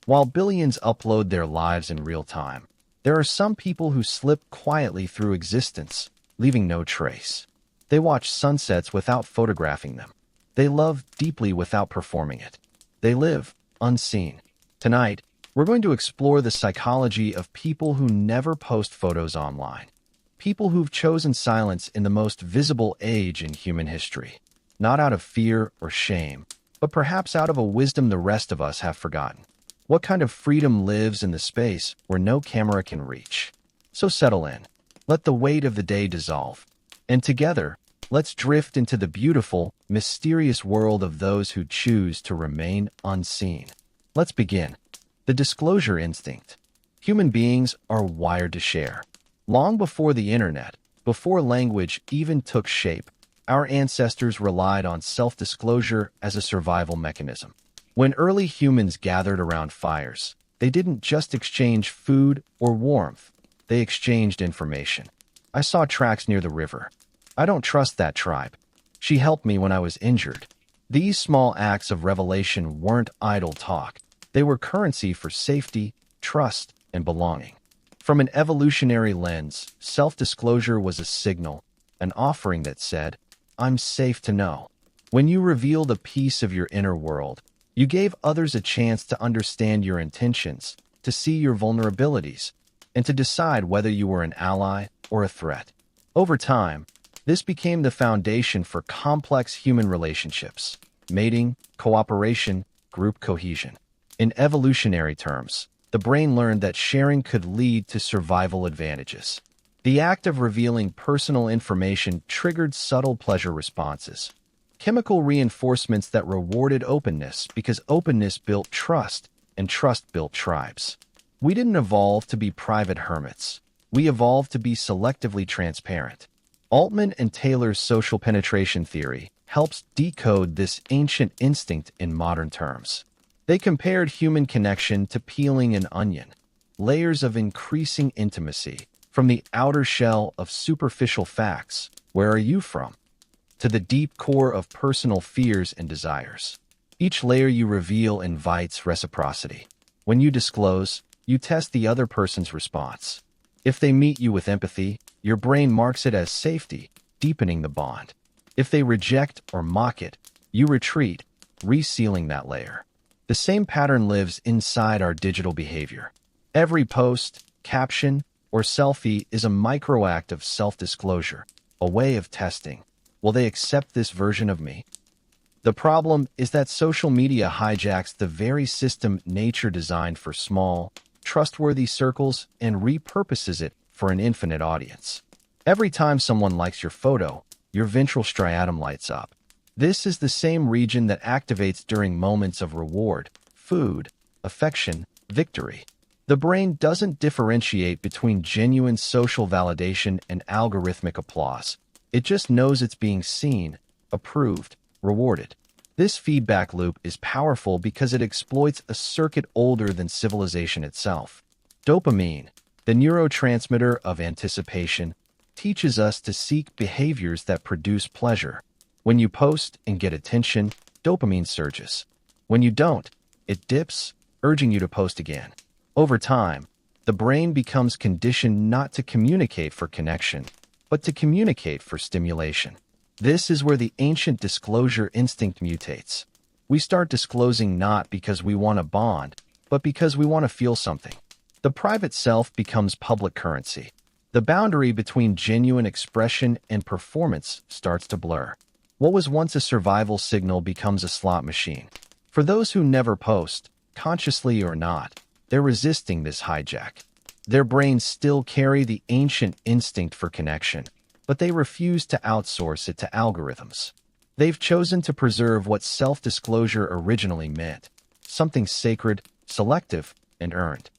While billions upload their lives in real time, there are some people who slip quietly through existence, leaving no trace. They watch sunsets without photographing them. They love deeply without performing it. They live unseen. Tonight, we're going to explore the psychology of people who never post photos online. People who've chosen silence in the most visible age in human history. Not out of fear or shame, but perhaps out of a wisdom the rest of us have forgotten. What kind of freedom lives in the space where no camera can reach? So settle in. Let the weight of the day dissolve. And together, let's drift into the beautiful, mysterious world of those who choose to remain unseen. Let's begin. The disclosure instinct. Human beings are wired to share. Long before the internet, before language even took shape, our ancestors relied on self-disclosure as a survival mechanism. When early humans gathered around fires, they didn't just exchange food or warmth, they exchanged information. I saw tracks near the river. I don't trust that tribe. She helped me when I was injured. These small acts of revelation weren't idle talk. They were currency for safety, trust, and belonging. From an evolutionary lens, self-disclosure was a signal, an offering that said, "I'm safe to know." When you revealed a piece of your inner world, you gave others a chance to understand your intentions, to see your vulnerabilities, and to decide whether you were an ally or a threat. Over time, this became the foundation for complex human relationships: mating, cooperation, group cohesion. In evolutionary terms, the brain learned that sharing could lead to survival advantages. The act of revealing personal information triggered subtle pleasure responses, chemical reinforcements that rewarded openness because openness built trust, and trust built tribes. We didn't evolve to be private hermits. We evolved to be selectively transparent. Altman and Taylor's social penetration theory helps decode this ancient instinct in modern terms. They compared human connection to peeling an onion, layers of increasing intimacy, from the outer shell of superficial facts, "Where are you from?" to the deep core of personal fears and desires. Each layer you reveal invites reciprocity. When you disclose, you test the other person's response. If they meet you with empathy, your brain marks it as safety, deepening the bond. If they reject or mock it, you retreat, resealing that layer. The same pattern lives inside our digital behavior. Every post, caption, or selfie is a micro-act of self-disclosure, a way of testing. Will they accept this version of me? The problem is that social media hijacks the very system nature designed for small, trustworthy circles and repurposes it for an infinite audience. Every time someone likes your photo, your ventral striatum lights up. This is the same region that activates during moments of reward, food, affection, victory. The brain doesn't differentiate between genuine social validation and algorithmic applause. It just knows it's being seen, approved, rewarded. This feedback loop is powerful because it exploits a circuit older than civilization itself. Dopamine, the neurotransmitter of anticipation, teaches us to seek behaviors that produce pleasure. When you post and get attention, dopamine surges. When you don't, it dips, urging you to post again. Over time, the brain becomes conditioned not to communicate for connection, but to communicate for stimulation. This is where the ancient disclosure instinct mutates. We start disclosing not because we want to bond, but because we want to feel something. The private self becomes public currency. The boundary between genuine expression and performance starts to blur. What was once a survival signal becomes a slot machine. For those who never post, consciously or not, they're resisting this hijack. Their brains still carry the ancient instinct for connection, but they refuse to outsource it to algorithms. They've chosen to preserve what self-disclosure originally meant, something sacred, selective, and earned.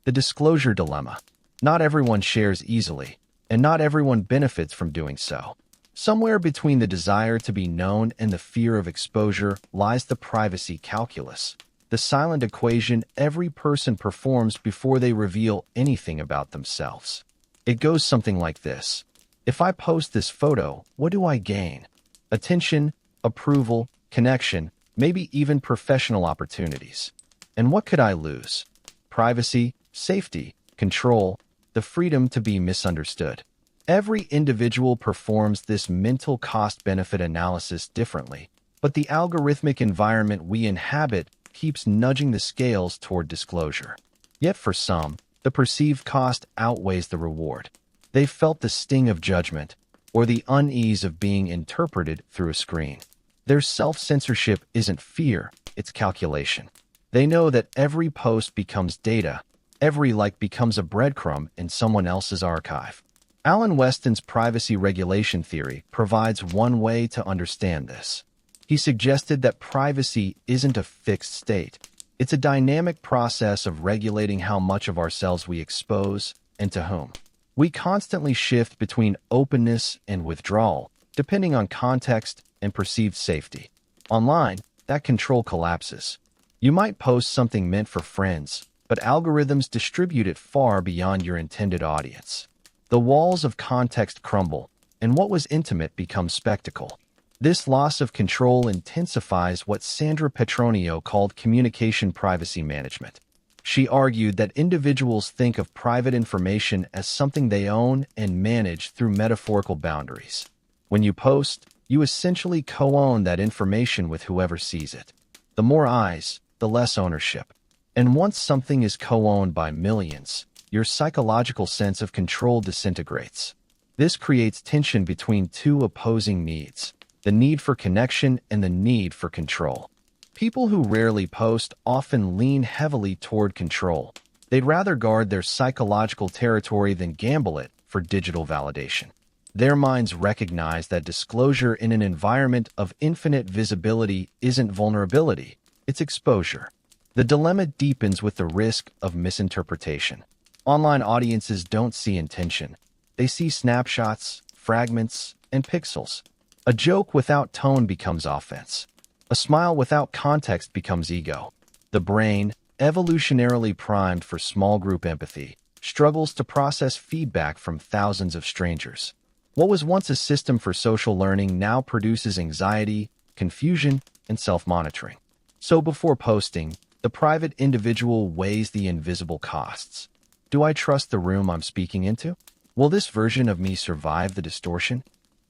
The disclosure dilemma. Not everyone shares easily, and not everyone benefits from doing so. Somewhere between the desire to be known and the fear of exposure lies the privacy calculus, the silent equation every person performs before they reveal anything about themselves. It goes something like this. If I post this photo, what do I gain? Attention, approval, connection, maybe even professional opportunities. And what could I lose? Privacy, safety, control, the freedom to be misunderstood. Every individual performs this mental cost-benefit analysis differently, but the algorithmic environment we inhabit keeps nudging the scales toward disclosure. Yet for some, the perceived cost outweighs the reward. They've felt the sting of judgment, or the unease of being interpreted through a screen. Their self-censorship isn't fear, it's calculation. They know that every post becomes data, every like becomes a breadcrumb in someone else's archive. Alan Weston's privacy regulation theory provides one way to understand this. He suggested that privacy isn't a fixed state. It's a dynamic process of regulating how much of ourselves we expose and to whom. We constantly shift between openness and withdrawal, depending on context and perceived safety. Online, that control collapses. You might post something meant for friends, but algorithms distribute it far beyond your intended audience. The walls of context crumble, and what was intimate becomes spectacle. This loss of control intensifies what Sandra Petronio called communication privacy management. She argued that individuals think of private information as something they own and manage through metaphorical boundaries. When you post, you essentially co-own that information with whoever sees it. The more eyes, the less ownership. And once something is co-owned by millions, your psychological sense of control disintegrates. This creates tension between two opposing needs, the need for connection and the need for control. People who rarely post often lean heavily toward control. They'd rather guard their psychological territory than gamble it for digital validation. Their minds recognize that disclosure in an environment of infinite visibility isn't vulnerability, it's exposure. The dilemma deepens with the risk of misinterpretation. Online audiences don't see intention. They see snapshots, fragments, and pixels. A joke without tone becomes offense. A smile without context becomes ego. The brain, evolutionarily primed for small group empathy, struggles to process feedback from thousands of strangers. What was once a system for social learning now produces anxiety, confusion, and self-monitoring. So before posting, the private individual weighs the invisible costs. Do I trust the room I'm speaking into? Will this version of me survive the distortion?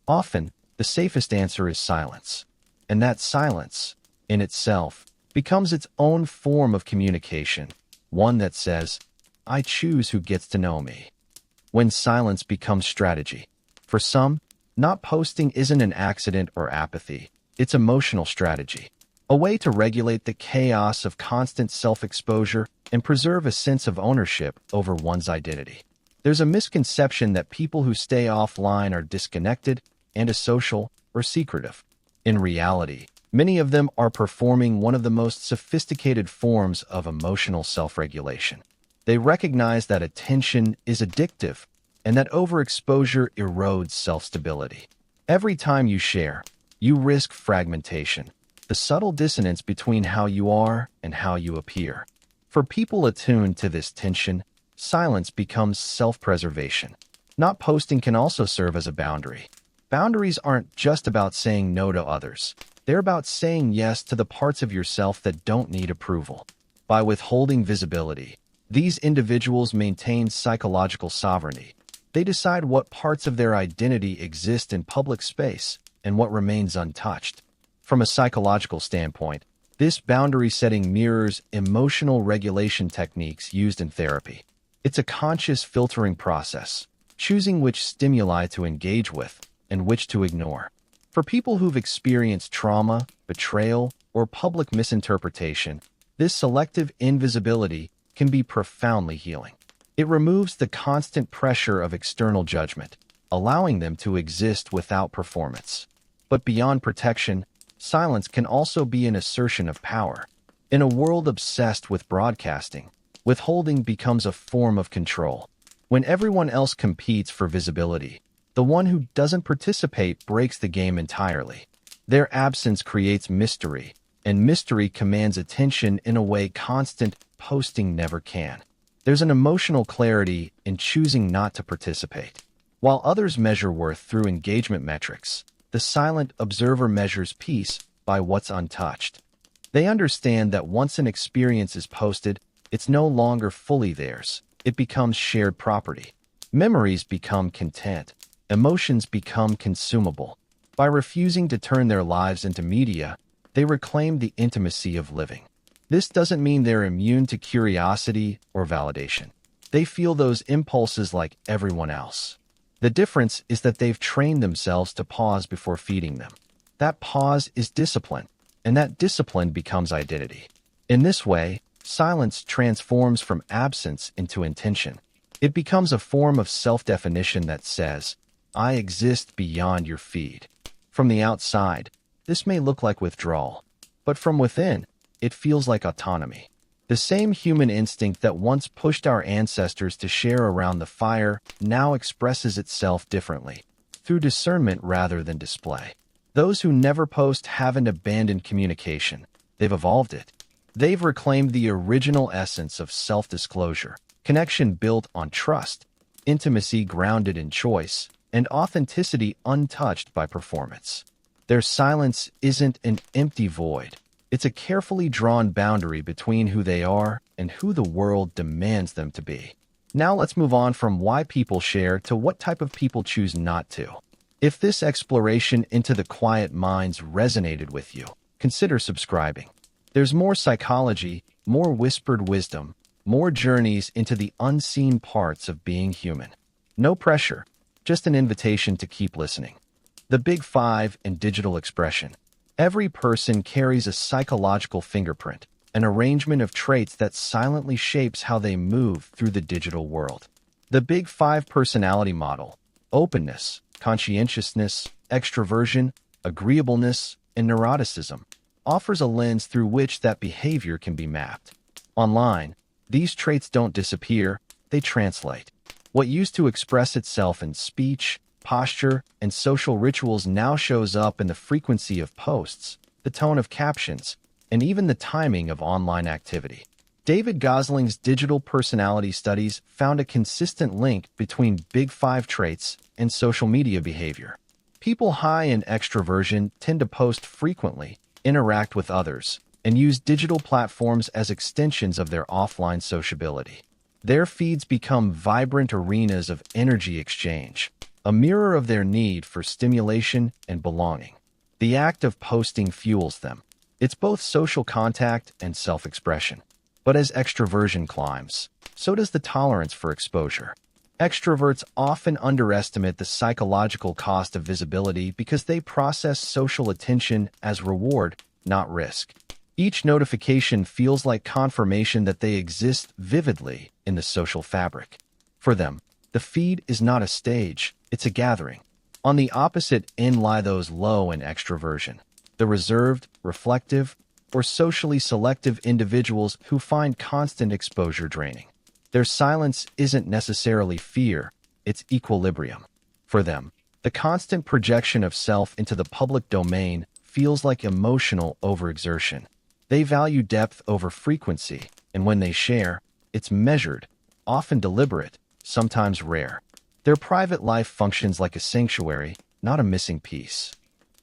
Often, the safest answer is silence. And that silence, in itself, becomes its own form of communication, one that says, I choose who gets to know me. When silence becomes strategy. For some, not posting isn't an accident or apathy, it's emotional strategy. A way to regulate the chaos of constant self-exposure and preserve a sense of ownership over one's identity. There's a misconception that people who stay offline are disconnected, antisocial, or secretive. In reality, many of them are performing one of the most sophisticated forms of emotional self-regulation. They recognize that attention is addictive and that overexposure erodes self-stability. Every time you share, you risk fragmentation, the subtle dissonance between how you are and how you appear. For people attuned to this tension, silence becomes self-preservation. Not posting can also serve as a boundary. Boundaries aren't just about saying no to others. They're about saying yes to the parts of yourself that don't need approval. By withholding visibility, these individuals maintain psychological sovereignty. They decide what parts of their identity exist in public space and what remains untouched. From a psychological standpoint, this boundary setting mirrors emotional regulation techniques used in therapy. It's a conscious filtering process, choosing which stimuli to engage with and which to ignore. For people who've experienced trauma, betrayal, or public misinterpretation, this selective invisibility can be profoundly healing. It removes the constant pressure of external judgment, allowing them to exist without performance. But beyond protection, silence can also be an assertion of power. In a world obsessed with broadcasting, withholding becomes a form of control. When everyone else competes for visibility, the one who doesn't participate breaks the game entirely. Their absence creates mystery, and mystery commands attention in a way constant posting never can. There's an emotional clarity in choosing not to participate. While others measure worth through engagement metrics, the silent observer measures peace by what's untouched. They understand that once an experience is posted, it's no longer fully theirs. It becomes shared property. Memories become content. Emotions become consumable. By refusing to turn their lives into media, they reclaim the intimacy of living. This doesn't mean they're immune to curiosity or validation. They feel those impulses like everyone else. The difference is that they've trained themselves to pause before feeding them. That pause is discipline, and that discipline becomes identity. In this way, silence transforms from absence into intention. It becomes a form of self-definition that says, I exist beyond your feed. From the outside, this may look like withdrawal, but from within, it feels like autonomy. The same human instinct that once pushed our ancestors to share around the fire now expresses itself differently, through discernment rather than display. Those who never post haven't abandoned communication. They've evolved it. They've reclaimed the original essence of self-disclosure, connection built on trust, intimacy grounded in choice, and authenticity untouched by performance. Their silence isn't an empty void. It's a carefully drawn boundary between who they are and who the world demands them to be. Now let's move on from why people share to what type of people choose not to. If this exploration into the quiet minds resonated with you, consider subscribing. There's more psychology, more whispered wisdom, more journeys into the unseen parts of being human. No pressure, just an invitation to keep listening. The Big Five in digital expression. Every person carries a psychological fingerprint, an arrangement of traits that silently shapes how they move through the digital world. The Big Five personality model: openness, conscientiousness, extroversion, agreeableness, and neuroticism, offers a lens through which that behavior can be mapped. Online, these traits don't disappear, they translate. What used to express itself in speech, posture, and social rituals now shows up in the frequency of posts, the tone of captions, and even the timing of online activity. David Gosling's digital personality studies found a consistent link between Big Five traits and social media behavior. People high in extroversion tend to post frequently, interact with others, and use digital platforms as extensions of their offline sociability. Their feeds become vibrant arenas of energy exchange, a mirror of their need for stimulation and belonging. The act of posting fuels them. It's both social contact and self-expression. But as extroversion climbs, so does the tolerance for exposure. Extroverts often underestimate the psychological cost of visibility because they process social attention as reward, not risk. Each notification feels like confirmation that they exist vividly in the social fabric. For them, the feed is not a stage, it's a gathering. On the opposite end lie those low in extroversion, the reserved, reflective, or socially selective individuals who find constant exposure draining. Their silence isn't necessarily fear, it's equilibrium. For them, the constant projection of self into the public domain feels like emotional overexertion. They value depth over frequency, and when they share, it's measured, often deliberate, sometimes rare. Their private life functions like a sanctuary, not a missing piece.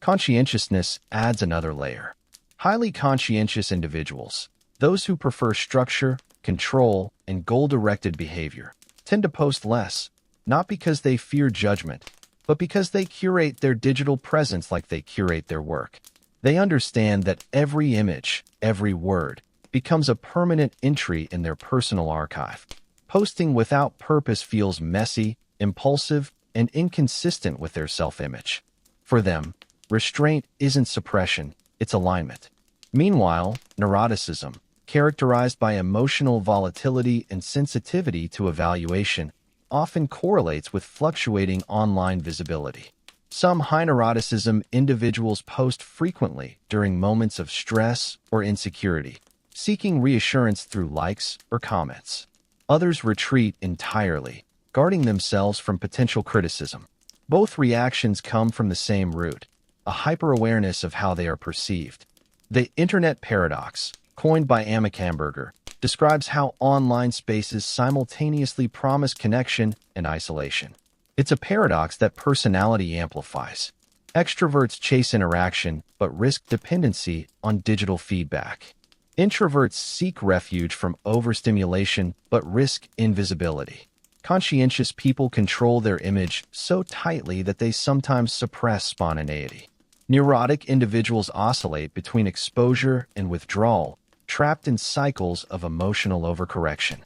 Conscientiousness adds another layer. Highly conscientious individuals, those who prefer structure, control, and goal-directed behavior, tend to post less, not because they fear judgment, but because they curate their digital presence like they curate their work. They understand that every image, every word, becomes a permanent entry in their personal archive. Posting without purpose feels messy, impulsive, and inconsistent with their self-image. For them, restraint isn't suppression, it's alignment. Meanwhile, neuroticism, characterized by emotional volatility and sensitivity to evaluation, often correlates with fluctuating online visibility. Some high neuroticism individuals post frequently during moments of stress or insecurity, seeking reassurance through likes or comments. Others retreat entirely, guarding themselves from potential criticism. Both reactions come from the same root, a hyper-awareness of how they are perceived. The Internet Paradox, coined by Amick Hamburger, describes how online spaces simultaneously promise connection and isolation. It's a paradox that personality amplifies. Extroverts chase interaction but risk dependency on digital feedback. Introverts seek refuge from overstimulation but risk invisibility. Conscientious people control their image so tightly that they sometimes suppress spontaneity. Neurotic individuals oscillate between exposure and withdrawal, trapped in cycles of emotional overcorrection.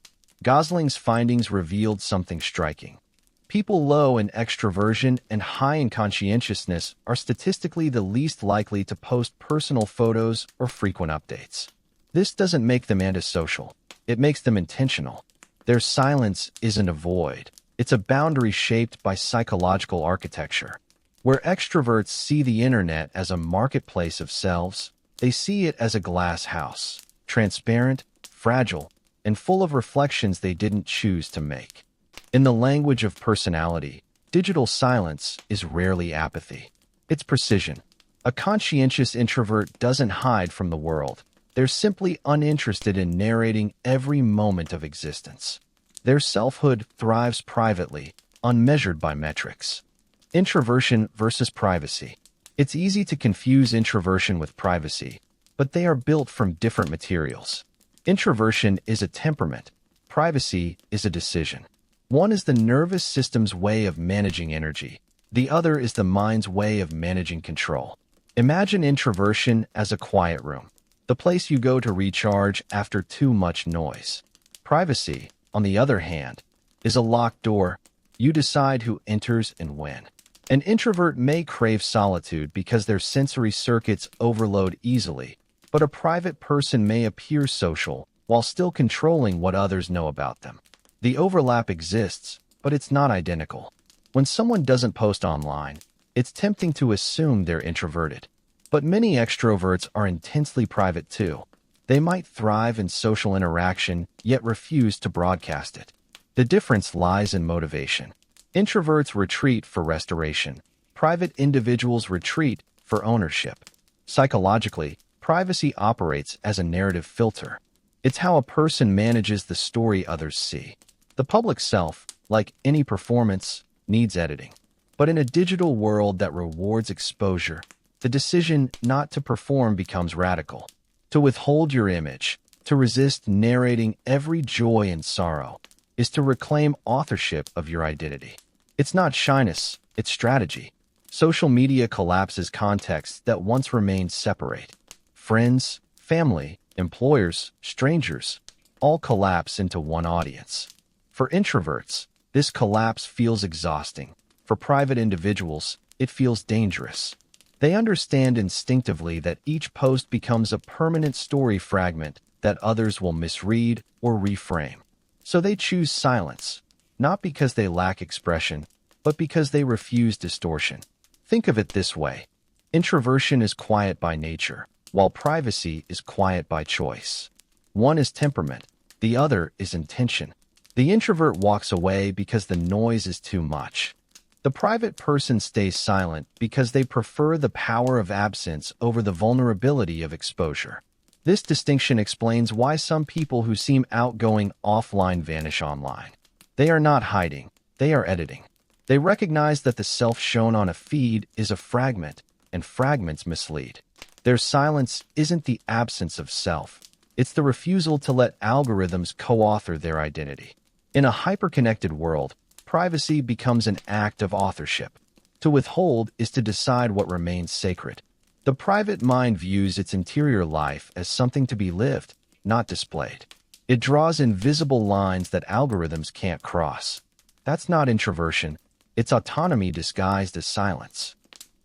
Gosling's findings revealed something striking. People low in extroversion and high in conscientiousness are statistically the least likely to post personal photos or frequent updates. This doesn't make them antisocial. It makes them intentional. Their silence isn't a void. It's a boundary shaped by psychological architecture. Where extroverts see the internet as a marketplace of selves, they see it as a glass house, transparent, fragile, and full of reflections they didn't choose to make. In the language of personality, digital silence is rarely apathy. It's precision. A conscientious introvert doesn't hide from the world. They're simply uninterested in narrating every moment of existence. Their selfhood thrives privately, unmeasured by metrics. Introversion versus privacy. It's easy to confuse introversion with privacy, but they are built from different materials. Introversion is a temperament. Privacy is a decision. One is the nervous system's way of managing energy. The other is the mind's way of managing control. Imagine introversion as a quiet room, the place you go to recharge after too much noise. Privacy, on the other hand, is a locked door. You decide who enters and when. An introvert may crave solitude because their sensory circuits overload easily, but a private person may appear social while still controlling what others know about them. The overlap exists, but it's not identical. When someone doesn't post online, it's tempting to assume they're introverted. But many extroverts are intensely private too. They might thrive in social interaction, yet refuse to broadcast it. The difference lies in motivation. Introverts retreat for restoration. Private individuals retreat for ownership. Psychologically, privacy operates as a narrative filter. It's how a person manages the story others see. The public self, like any performance, needs editing. But in a digital world that rewards exposure, the decision not to perform becomes radical. To withhold your image, to resist narrating every joy and sorrow, is to reclaim authorship of your identity. It's not shyness, it's strategy. Social media collapses contexts that once remained separate. Friends, family, employers, strangers, all collapse into one audience. For introverts, this collapse feels exhausting. For private individuals, it feels dangerous. They understand instinctively that each post becomes a permanent story fragment that others will misread or reframe. So they choose silence, not because they lack expression, but because they refuse distortion. Think of it this way. Introversion is quiet by nature, while privacy is quiet by choice. One is temperament, the other is intention. The introvert walks away because the noise is too much. The private person stays silent because they prefer the power of absence over the vulnerability of exposure. This distinction explains why some people who seem outgoing offline vanish online. They are not hiding, they are editing. They recognize that the self shown on a feed is a fragment, and fragments mislead. Their silence isn't the absence of self. It's the refusal to let algorithms co-author their identity. In a hyperconnected world, privacy becomes an act of authorship. To withhold is to decide what remains sacred. The private mind views its interior life as something to be lived, not displayed. It draws invisible lines that algorithms can't cross. That's not introversion. It's autonomy disguised as silence.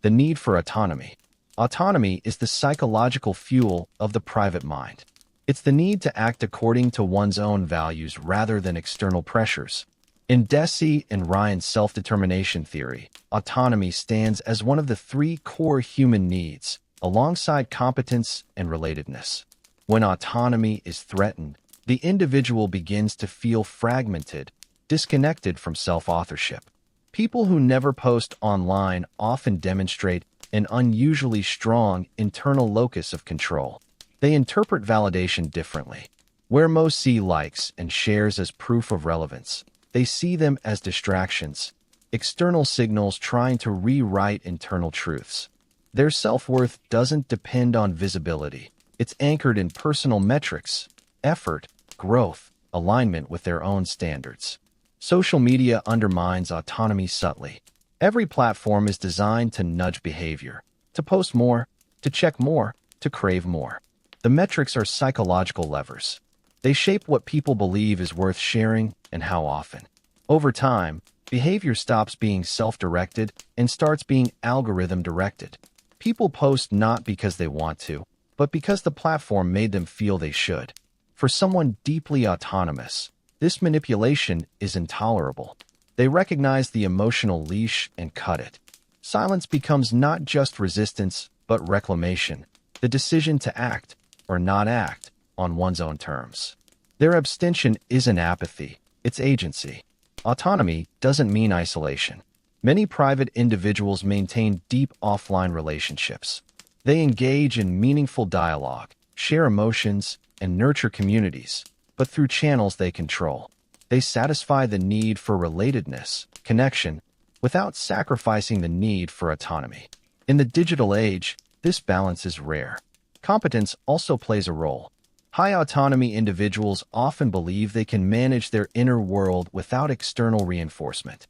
The need for autonomy. Autonomy is the psychological fuel of the private mind. It's the need to act according to one's own values rather than external pressures. In Deci and Ryan's self-determination theory, autonomy stands as one of the three core human needs, alongside competence and relatedness. When autonomy is threatened, the individual begins to feel fragmented, disconnected from self-authorship. People who never post online often demonstrate an unusually strong internal locus of control. They interpret validation differently. Where most see likes and shares as proof of relevance, they see them as distractions. external signals trying to rewrite internal truths. Their self-worth doesn't depend on visibility. It's anchored in personal metrics, effort, growth, alignment with their own standards. Social media undermines autonomy subtly. Every platform is designed to nudge behavior, to post more, to check more, to crave more. The metrics are psychological levers. They shape what people believe is worth sharing and how often. Over time, behavior stops being self-directed and starts being algorithm-directed. People post not because they want to, but because the platform made them feel they should. For someone deeply autonomous, this manipulation is intolerable. They recognize the emotional leash and cut it. Silence becomes not just resistance, but reclamation, the decision to act or not act on one's own terms. Their abstention isn't apathy, it's agency. Autonomy doesn't mean isolation. Many private individuals maintain deep offline relationships. They engage in meaningful dialogue, share emotions, and nurture communities, but through channels they control. They satisfy the need for relatedness, connection, without sacrificing the need for autonomy. In the digital age, this balance is rare. Competence also plays a role. High autonomy individuals often believe they can manage their inner world without external reinforcement.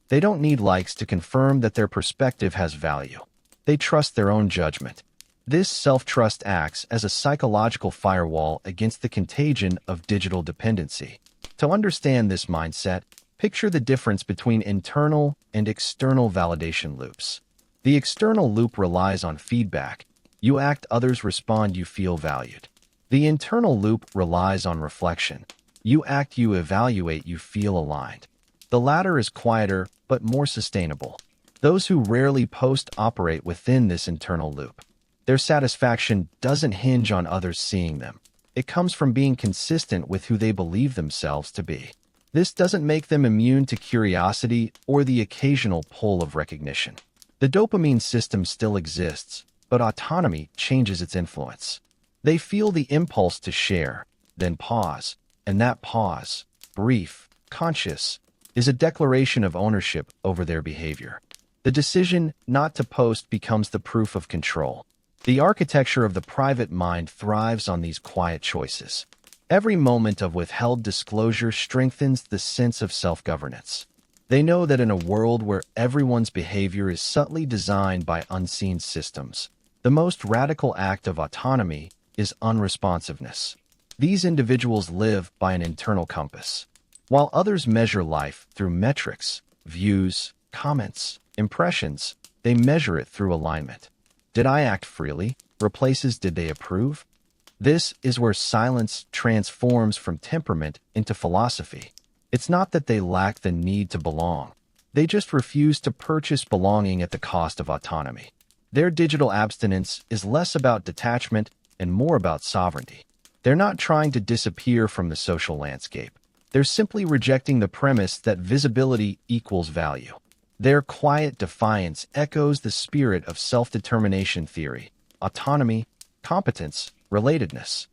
They don't need likes to confirm that their perspective has value. They trust their own judgment. This self-trust acts as a psychological firewall against the contagion of digital dependency. To understand this mindset, picture the difference between internal and external validation loops. The external loop relies on feedback. You act, others respond, you feel valued. The internal loop relies on reflection. You act, you evaluate, you feel aligned. The latter is quieter, but more sustainable. Those who rarely post operate within this internal loop. Their satisfaction doesn't hinge on others seeing them. It comes from being consistent with who they believe themselves to be. This doesn't make them immune to curiosity or the occasional pull of recognition. The dopamine system still exists, but autonomy changes its influence. They feel the impulse to share, then pause, and that pause, brief, conscious, is a declaration of ownership over their behavior. The decision not to post becomes the proof of control. The architecture of the private mind thrives on these quiet choices. Every moment of withheld disclosure strengthens the sense of self-governance. They know that in a world where everyone's behavior is subtly designed by unseen systems, the most radical act of autonomy is unresponsiveness. These individuals live by an internal compass. While others measure life through metrics, views, comments, impressions, they measure it through alignment. Did I act freely? Replaces did they approve? This is where silence transforms from temperament into philosophy. It's not that they lack the need to belong. They just refuse to purchase belonging at the cost of autonomy. Their digital abstinence is less about detachment and more about sovereignty. They're not trying to disappear from the social landscape. They're simply rejecting the premise that visibility equals value. Their quiet defiance echoes the spirit of self-determination theory, autonomy, competence, relatedness.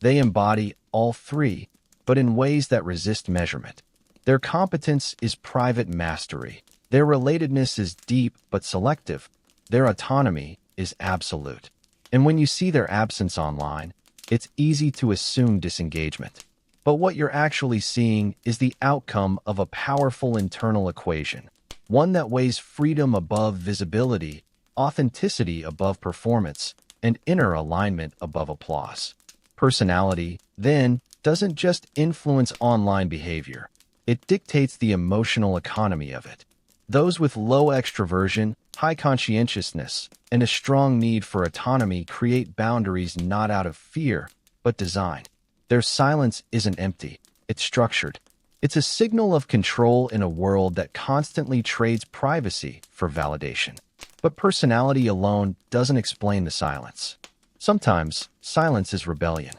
They embody all three, but in ways that resist measurement. Their competence is private mastery. Their relatedness is deep but selective. Their autonomy is absolute. And when you see their absence online, it's easy to assume disengagement. But what you're actually seeing is the outcome of a powerful internal equation. One that weighs freedom above visibility, authenticity above performance, and inner alignment above applause. Personality, then, doesn't just influence online behavior. It dictates the emotional economy of it. Those with low extroversion, high conscientiousness, and a strong need for autonomy create boundaries not out of fear, but design. Their silence isn't empty, it's structured. It's a signal of control in a world that constantly trades privacy for validation. But personality alone doesn't explain the silence. Sometimes, silence is rebellion.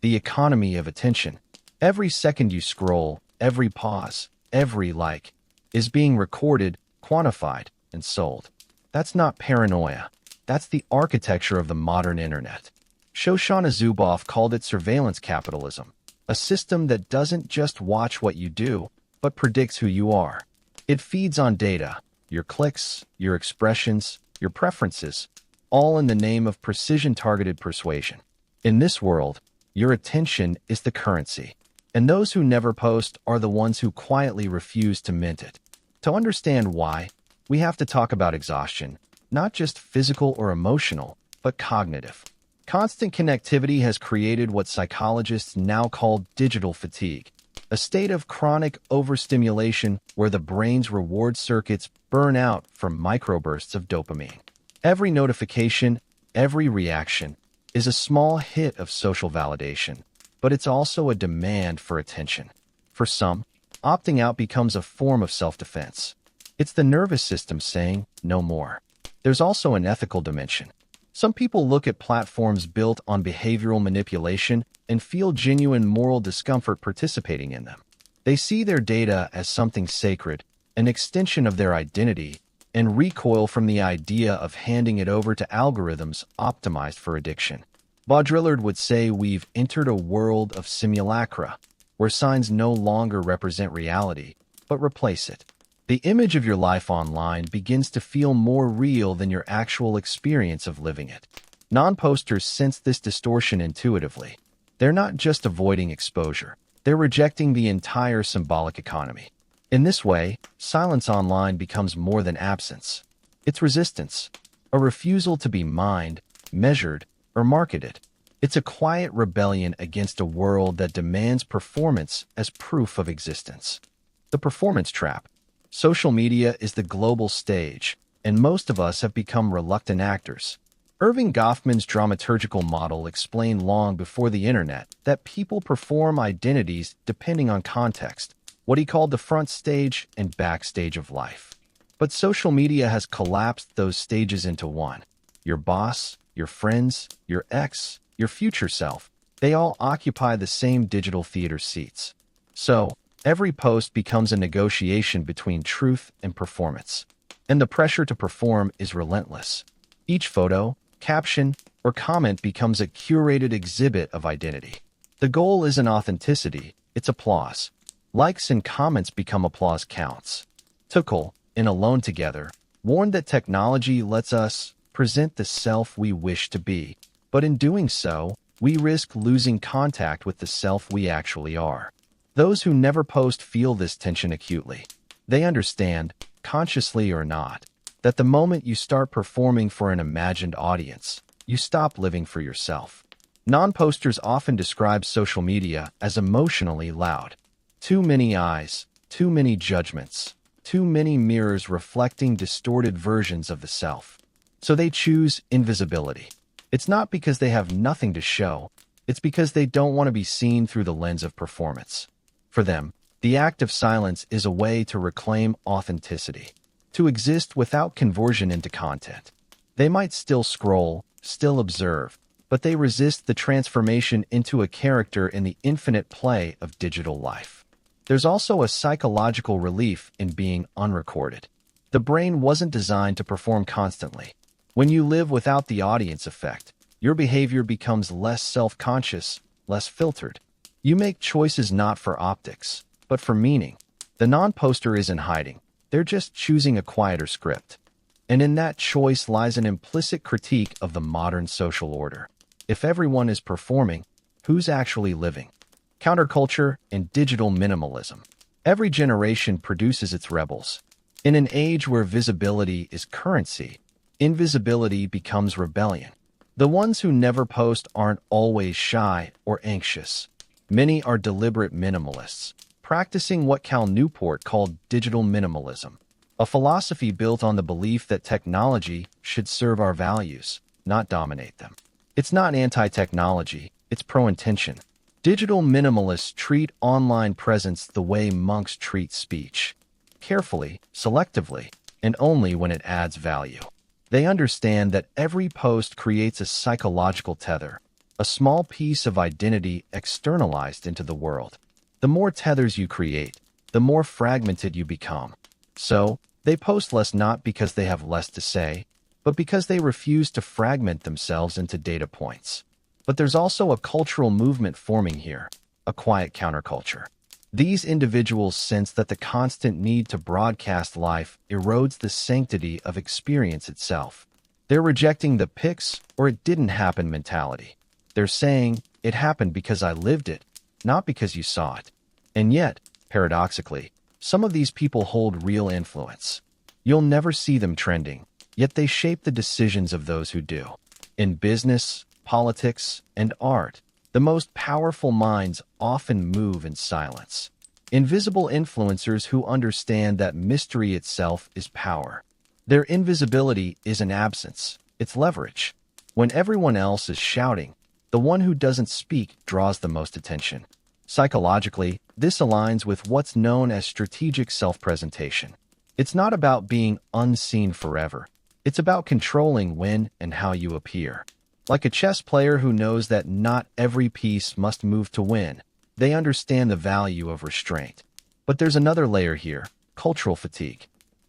The economy of attention. Every second you scroll, every pause, every like, is being recorded, quantified, and sold. That's not paranoia. That's the architecture of the modern internet. Shoshana Zuboff called it surveillance capitalism. A system that doesn't just watch what you do, but predicts who you are. It feeds on data, your clicks, your expressions, your preferences, all in the name of precision-targeted persuasion. In this world, your attention is the currency, and those who never post are the ones who quietly refuse to mint it. To understand why, we have to talk about exhaustion, not just physical or emotional, but cognitive. Constant connectivity has created what psychologists now call digital fatigue, a state of chronic overstimulation where the brain's reward circuits burn out from microbursts of dopamine. Every notification, every reaction, is a small hit of social validation, but it's also a demand for attention. For some, opting out becomes a form of self-defense. It's the nervous system saying, no more. There's also an ethical dimension. Some people look at platforms built on behavioral manipulation and feel genuine moral discomfort participating in them. They see their data as something sacred, an extension of their identity, and recoil from the idea of handing it over to algorithms optimized for addiction. Baudrillard would say we've entered a world of simulacra, where signs no longer represent reality, but replace it. The image of your life online begins to feel more real than your actual experience of living it. Non-posters sense this distortion intuitively. They're not just avoiding exposure, they're rejecting the entire symbolic economy. In this way, silence online becomes more than absence. It's resistance, a refusal to be mined, measured, or marketed. It's a quiet rebellion against a world that demands performance as proof of existence. The performance trap. Social media is the global stage, and most of us have become reluctant actors. Irving Goffman's dramaturgical model explained long before the internet that people perform identities depending on context, what he called the front stage and backstage of life. But social media has collapsed those stages into one. Your boss, your friends, your ex, your future self, they all occupy the same digital theater seats. So, every post becomes a negotiation between truth and performance. And the pressure to perform is relentless. Each photo, caption, or comment becomes a curated exhibit of identity. The goal isn't authenticity, it's applause. Likes and comments become applause counts. Tuchel, in Alone Together, warned that technology lets us present the self we wish to be, but in doing so, we risk losing contact with the self we actually are. Those who never post feel this tension acutely. They understand, consciously or not, that the moment you start performing for an imagined audience, you stop living for yourself. Non-posters often describe social media as emotionally loud. Too many eyes, too many judgments, too many mirrors reflecting distorted versions of the self. So they choose invisibility. It's not because they have nothing to show, it's because they don't want to be seen through the lens of performance. For them, the act of silence is a way to reclaim authenticity, to exist without conversion into content. They might still scroll, still observe, but they resist the transformation into a character in the infinite play of digital life. There's also a psychological relief in being unrecorded. The brain wasn't designed to perform constantly. When you live without the audience effect, your behavior becomes less self-conscious, less filtered. You make choices not for optics, but for meaning. The non-poster isn't hiding. They're just choosing a quieter script. And in that choice lies an implicit critique of the modern social order. If everyone is performing, who's actually living? Counterculture and digital minimalism. Every generation produces its rebels. In an age where visibility is currency, invisibility becomes rebellion. The ones who never post aren't always shy or anxious. Many are deliberate minimalists, practicing what Cal Newport called digital minimalism, a philosophy built on the belief that technology should serve our values, not dominate them. It's not anti-technology, it's pro-intention. Digital minimalists treat online presence the way monks treat speech. Carefully, selectively, and only when it adds value. They understand that every post creates a psychological tether, a small piece of identity externalized into the world. The more tethers you create, the more fragmented you become. So, they post less not because they have less to say, but because they refuse to fragment themselves into data points. But there's also a cultural movement forming here, a quiet counterculture. These individuals sense that the constant need to broadcast life erodes the sanctity of experience itself. They're rejecting the "pics or it didn't happen" mentality. They're saying, "It happened because I lived it, not because you saw it." And yet, paradoxically, some of these people hold real influence. You'll never see them trending, yet they shape the decisions of those who do. In business, politics, and art, the most powerful minds often move in silence. Invisible influencers who understand that mystery itself is power. Their invisibility is an absence, it's leverage. When everyone else is shouting, the one who doesn't speak draws the most attention. Psychologically, this aligns with what's known as strategic self-presentation. It's not about being unseen forever. It's about controlling when and how you appear. Like a chess player who knows that not every piece must move to win, they understand the value of restraint. But there's another layer here: cultural fatigue.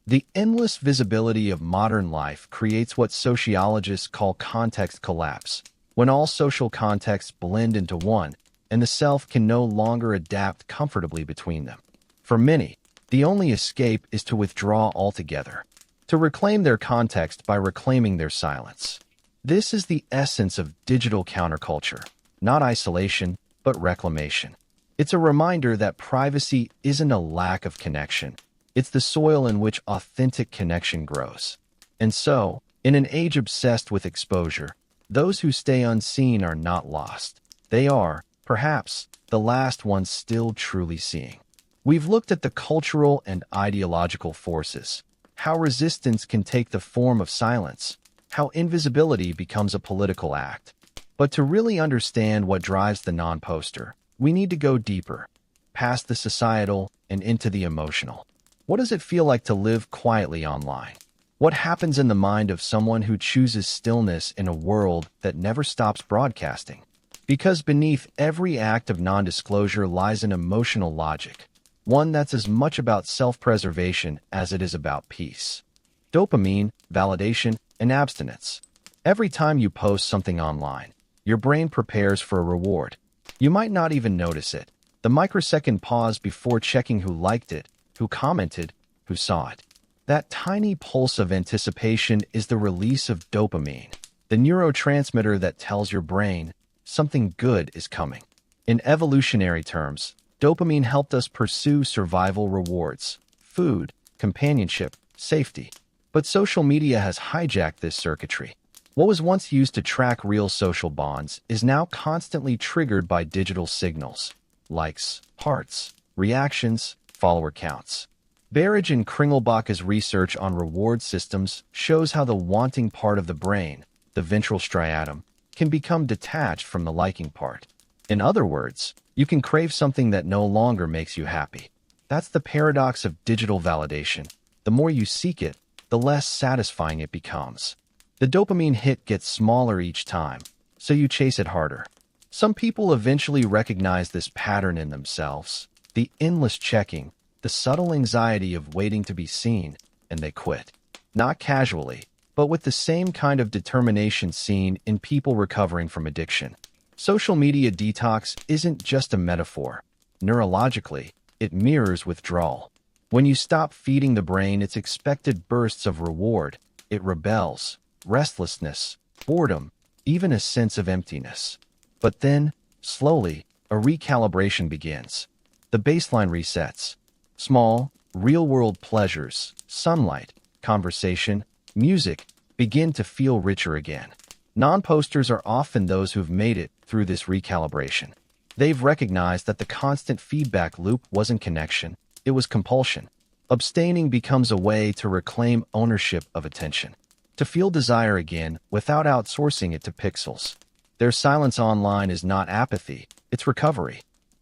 The endless visibility of modern life creates what sociologists call context collapse, when all social contexts blend into one, and the self can no longer adapt comfortably between them. For many, the only escape is to withdraw altogether, to reclaim their context by reclaiming their silence. This is the essence of digital counterculture, not isolation, but reclamation. It's a reminder that privacy isn't a lack of connection. It's the soil in which authentic connection grows. And so, in an age obsessed with exposure, those who stay unseen are not lost. They are, perhaps, the last ones still truly seeing. We've looked at the cultural and ideological forces, how resistance can take the form of silence, how invisibility becomes a political act. But to really understand what drives the non-poster, we need to go deeper, past the societal and into the emotional. What does it feel like to live quietly online? What happens in the mind of someone who chooses stillness in a world that never stops broadcasting? Because beneath every act of non-disclosure lies an emotional logic, one that's as much about self-preservation as it is about peace. Dopamine, validation, and abstinence. Every time you post something online, your brain prepares for a reward. You might not even notice it. The microsecond pause before checking who liked it, who commented, who saw it. That tiny pulse of anticipation is the release of dopamine, the neurotransmitter that tells your brain something good is coming. In evolutionary terms, dopamine helped us pursue survival rewards, food, companionship, safety. But social media has hijacked this circuitry. What was once used to track real social bonds is now constantly triggered by digital signals: likes, hearts, reactions, follower counts. Barrage and Kringelbach's research on reward systems shows how the wanting part of the brain, the ventral striatum, can become detached from the liking part. In other words, you can crave something that no longer makes you happy. That's the paradox of digital validation. The more you seek it, the less satisfying it becomes. The dopamine hit gets smaller each time, so you chase it harder. Some people eventually recognize this pattern in themselves, the endless checking, the subtle anxiety of waiting to be seen, and they quit. Not casually, but with the same kind of determination seen in people recovering from addiction. Social media detox isn't just a metaphor. Neurologically, it mirrors withdrawal. When you stop feeding the brain its expected bursts of reward, it rebels, restlessness, boredom, even a sense of emptiness. But then, slowly, a recalibration begins. The baseline resets. Small, real-world pleasures, sunlight, conversation, music, begin to feel richer again. Non-posters are often those who've made it through this recalibration. They've recognized that the constant feedback loop wasn't connection, it was compulsion. Abstaining becomes a way to reclaim ownership of attention, to feel desire again without outsourcing it to pixels. Their silence online is not apathy, it's recovery.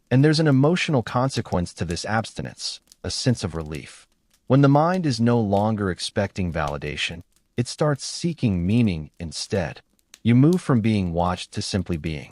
And there's an emotional consequence to this abstinence, a sense of relief. When the mind is no longer expecting validation, it starts seeking meaning instead. You move from being watched to simply being.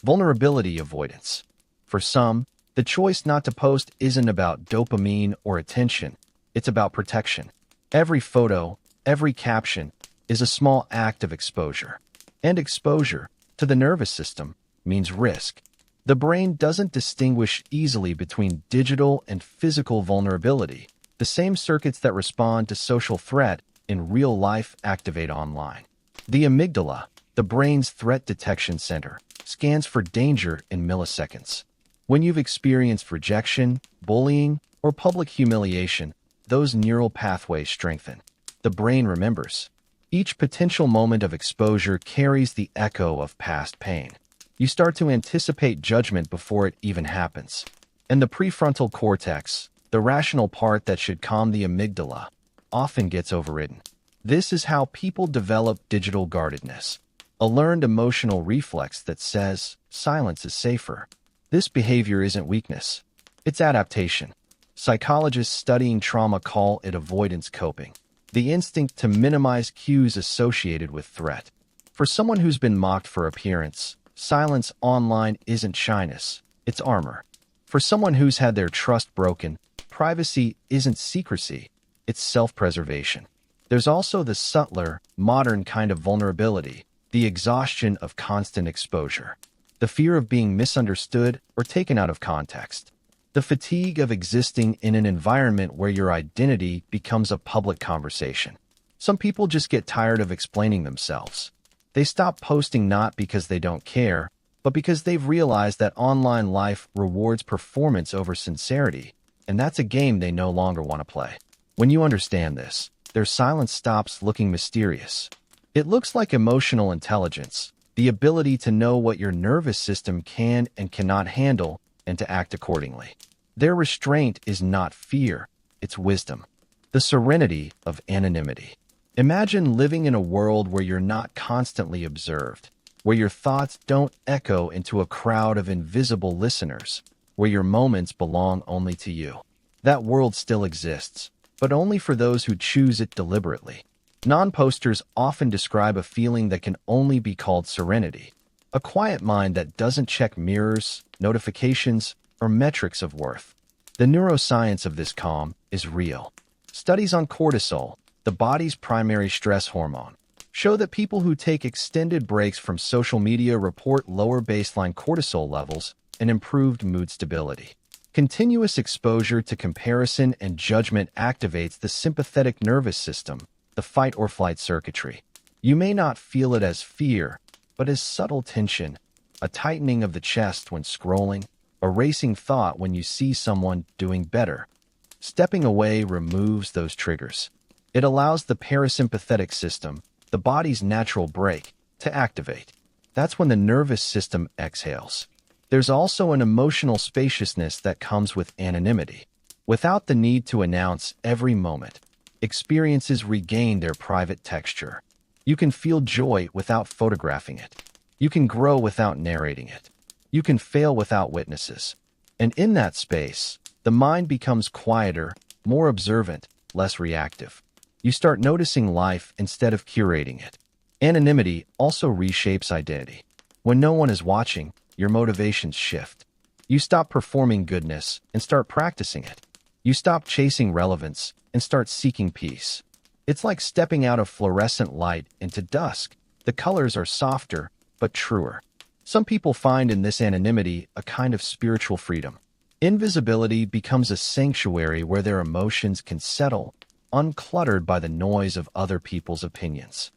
Vulnerability avoidance. For some, the choice not to post isn't about dopamine or attention, it's about protection. Every photo, every caption, is a small act of exposure. And exposure, to the nervous system, means risk. The brain doesn't distinguish easily between digital and physical vulnerability. The same circuits that respond to social threat in real life activate online. The amygdala, the brain's threat detection center, scans for danger in milliseconds. When you've experienced rejection, bullying, or public humiliation, those neural pathways strengthen. The brain remembers. Each potential moment of exposure carries the echo of past pain. You start to anticipate judgment before it even happens. And the prefrontal cortex, the rational part that should calm the amygdala, often gets overridden. This is how people develop digital guardedness, a learned emotional reflex that says silence is safer. This behavior isn't weakness, it's adaptation. Psychologists studying trauma call it avoidance coping, the instinct to minimize cues associated with threat. For someone who's been mocked for appearance, silence online isn't shyness, it's armor. For someone who's had their trust broken, privacy isn't secrecy, it's self-preservation. There's also the subtler, modern kind of vulnerability, the exhaustion of constant exposure, the fear of being misunderstood or taken out of context, the fatigue of existing in an environment where your identity becomes a public conversation. Some people just get tired of explaining themselves. They stop posting not because they don't care, but because they've realized that online life rewards performance over sincerity, and that's a game they no longer want to play. When you understand this, their silence stops looking mysterious. It looks like emotional intelligence, the ability to know what your nervous system can and cannot handle and to act accordingly. Their restraint is not fear, it's wisdom. The serenity of anonymity. Imagine living in a world where you're not constantly observed, where your thoughts don't echo into a crowd of invisible listeners, where your moments belong only to you. That world still exists, but only for those who choose it deliberately. Non-posters often describe a feeling that can only be called serenity, a quiet mind that doesn't check mirrors, notifications, or metrics of worth. The neuroscience of this calm is real. Studies on cortisol, the body's primary stress hormone, show that people who take extended breaks from social media report lower baseline cortisol levels and improved mood stability. Continuous exposure to comparison and judgment activates the sympathetic nervous system, the fight-or-flight circuitry. You may not feel it as fear, but as subtle tension, a tightening of the chest when scrolling, a racing thought when you see someone doing better. Stepping away removes those triggers. It allows the parasympathetic system, the body's natural brake, to activate. That's when the nervous system exhales. There's also an emotional spaciousness that comes with anonymity. Without the need to announce every moment, experiences regain their private texture. You can feel joy without photographing it. You can grow without narrating it. You can fail without witnesses. And in that space, the mind becomes quieter, more observant, less reactive. You start noticing life instead of curating it. Anonymity also reshapes identity. When no one is watching, your motivations shift. You stop performing goodness and start practicing it. You stop chasing relevance and start seeking peace. It's like stepping out of fluorescent light into dusk. The colors are softer, but truer. Some people find in this anonymity a kind of spiritual freedom. Invisibility becomes a sanctuary where their emotions can settle, uncluttered by the noise of other people's opinions.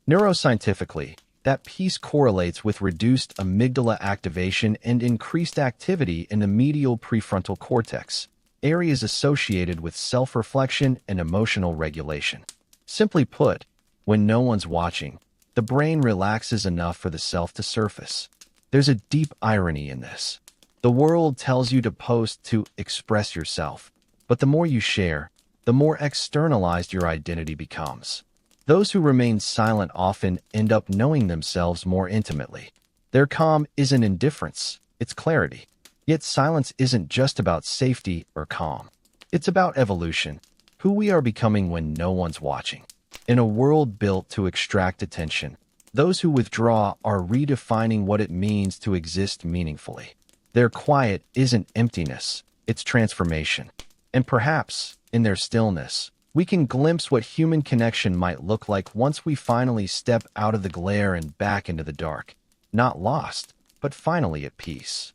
Neuroscientifically, that peace correlates with reduced amygdala activation and increased activity in the medial prefrontal cortex, areas associated with self-reflection and emotional regulation. Simply put, when no one's watching, the brain relaxes enough for the self to surface. There's a deep irony in this. The world tells you to post to express yourself, but the more you share, the more externalized your identity becomes. Those who remain silent often end up knowing themselves more intimately. Their calm isn't indifference, it's clarity. Yet silence isn't just about safety or calm. It's about evolution, who we are becoming when no one's watching. In a world built to extract attention, those who withdraw are redefining what it means to exist meaningfully. Their quiet isn't emptiness, it's transformation. And perhaps, in their stillness, we can glimpse what human connection might look like once we finally step out of the glare and back into the dark. Not lost, but finally at peace.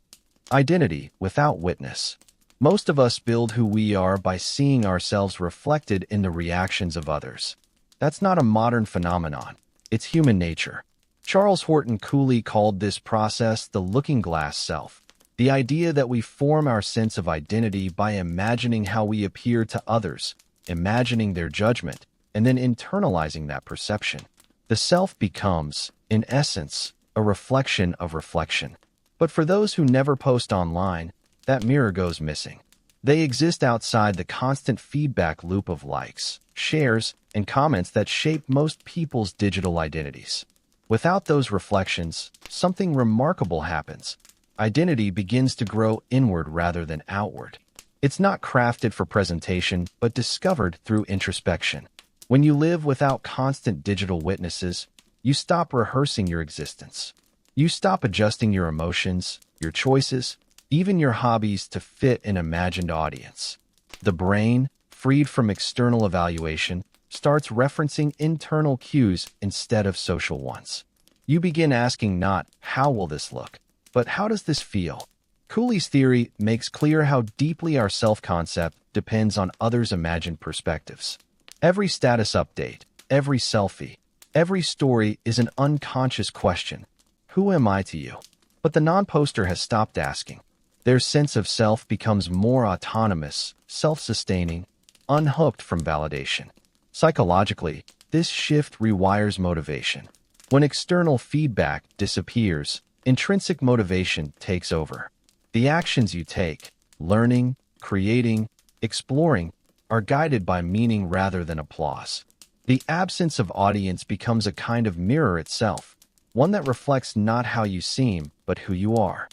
Identity without witness. Most of us build who we are by seeing ourselves reflected in the reactions of others. That's not a modern phenomenon. It's human nature. Charles Horton Cooley called this process the looking glass self. The idea that we form our sense of identity by imagining how we appear to others, imagining their judgment, and then internalizing that perception. The self becomes, in essence, a reflection of reflection. But for those who never post online, that mirror goes missing. They exist outside the constant feedback loop of likes, shares, and comments that shape most people's digital identities. Without those reflections, something remarkable happens. Identity begins to grow inward rather than outward. It's not crafted for presentation, but discovered through introspection. When you live without constant digital witnesses, you stop rehearsing your existence. You stop adjusting your emotions, your choices, even your hobbies to fit an imagined audience. The brain, freed from external evaluation, starts referencing internal cues instead of social ones. You begin asking not, how will this look, but how does this feel? Cooley's theory makes clear how deeply our self-concept depends on others' imagined perspectives. Every status update, every selfie, every story is an unconscious question. Who am I to you? But the non-poster has stopped asking. Their sense of self becomes more autonomous, self-sustaining, unhooked from validation. Psychologically, this shift rewires motivation. When external feedback disappears, intrinsic motivation takes over. The actions you take, learning, creating, exploring, are guided by meaning rather than applause. The absence of audience becomes a kind of mirror itself, one that reflects not how you seem, but who you are.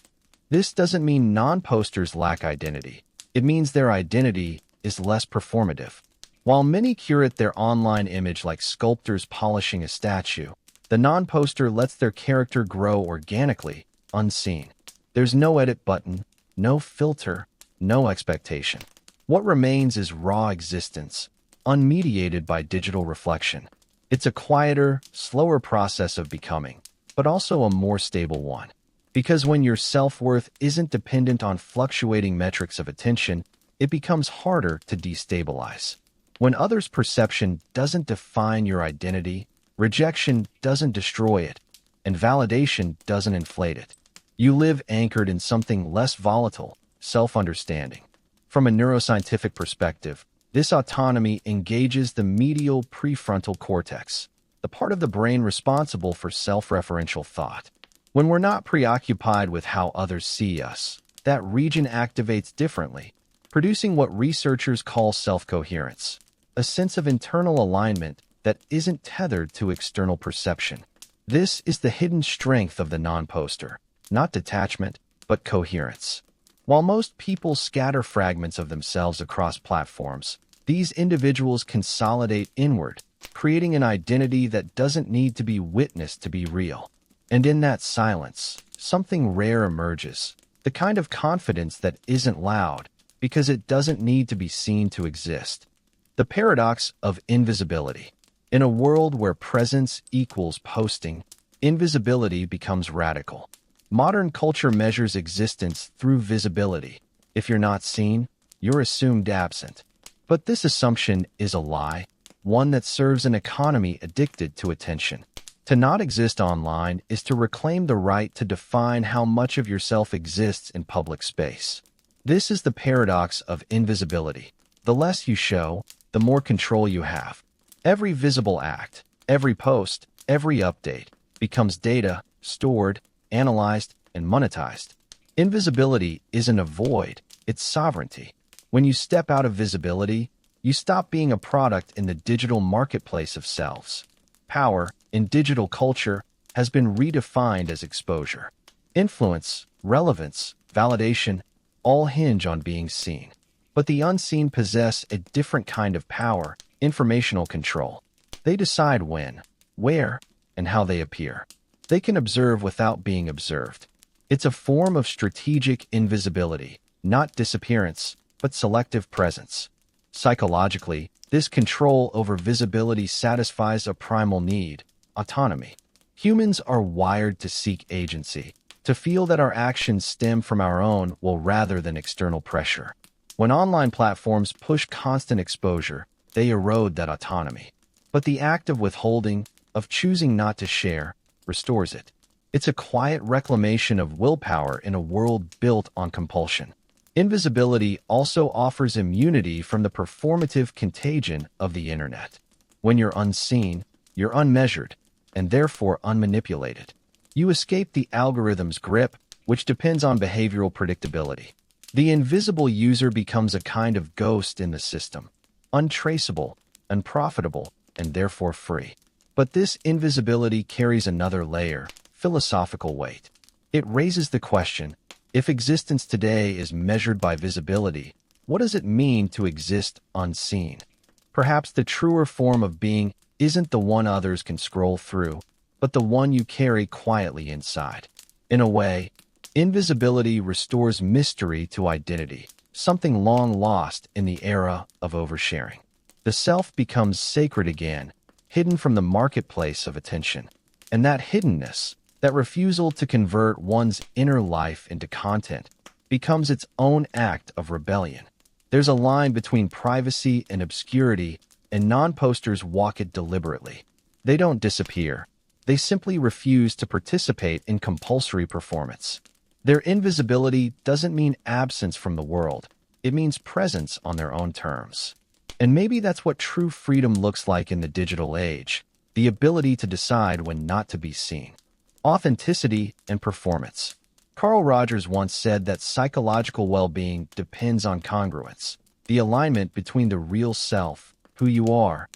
This doesn't mean non-posters lack identity. It means their identity is less performative. While many curate their online image like sculptors polishing a statue, the non-poster lets their character grow organically, unseen. There's no edit button, no filter, no expectation. What remains is raw existence, unmediated by digital reflection. It's a quieter, slower process of becoming, but also a more stable one. Because when your self-worth isn't dependent on fluctuating metrics of attention, it becomes harder to destabilize. When others' perception doesn't define your identity, rejection doesn't destroy it, and validation doesn't inflate it. You live anchored in something less volatile, self-understanding. From a neuroscientific perspective, this autonomy engages the medial prefrontal cortex, the part of the brain responsible for self-referential thought. When we're not preoccupied with how others see us, that region activates differently, producing what researchers call self-coherence, a sense of internal alignment that isn't tethered to external perception. This is the hidden strength of the non-poster, not detachment, but coherence. While most people scatter fragments of themselves across platforms, these individuals consolidate inward, creating an identity that doesn't need to be witnessed to be real. And in that silence, something rare emerges, the kind of confidence that isn't loud, because it doesn't need to be seen to exist. The paradox of invisibility. In a world where presence equals posting, invisibility becomes radical. Modern culture measures existence through visibility. If you're not seen, you're assumed absent. But this assumption is a lie, one that serves an economy addicted to attention. To not exist online is to reclaim the right to define how much of yourself exists in public space. This is the paradox of invisibility. The less you show, the more control you have. Every visible act, every post, every update becomes data, stored, analyzed, and monetized. Invisibility isn't a void, it's sovereignty. When you step out of visibility, you stop being a product in the digital marketplace of selves. Power, in digital culture, has been redefined as exposure. Influence, relevance, validation, all hinge on being seen. But the unseen possess a different kind of power, informational control. They decide when, where, and how they appear. They can observe without being observed. It's a form of strategic invisibility, not disappearance, but selective presence. Psychologically, this control over visibility satisfies a primal need, autonomy. Humans are wired to seek agency. to feel that our actions stem from our own will rather than external pressure. When online platforms push constant exposure, they erode that autonomy. But the act of withholding, of choosing not to share, restores it. It's a quiet reclamation of willpower in a world built on compulsion. Invisibility also offers immunity from the performative contagion of the internet. When you're unseen, you're unmeasured, and therefore unmanipulated. You escape the algorithm's grip, which depends on behavioral predictability. The invisible user becomes a kind of ghost in the system, untraceable, unprofitable, and therefore free. But this invisibility carries another layer, philosophical weight. It raises the question, if existence today is measured by visibility, what does it mean to exist unseen? Perhaps the truer form of being isn't the one others can scroll through, but the one you carry quietly inside. In a way, invisibility restores mystery to identity, something long lost in the era of oversharing. The self becomes sacred again, hidden from the marketplace of attention. And that hiddenness, that refusal to convert one's inner life into content, becomes its own act of rebellion. There's a line between privacy and obscurity, and non-posters walk it deliberately. They don't disappear. They simply refuse to participate in compulsory performance. Their invisibility doesn't mean absence from the world. It means presence on their own terms. And maybe that's what true freedom looks like in the digital age, the ability to decide when not to be seen. Authenticity and performance. Carl Rogers once said that psychological well-being depends on congruence, the alignment between the real self, who you are,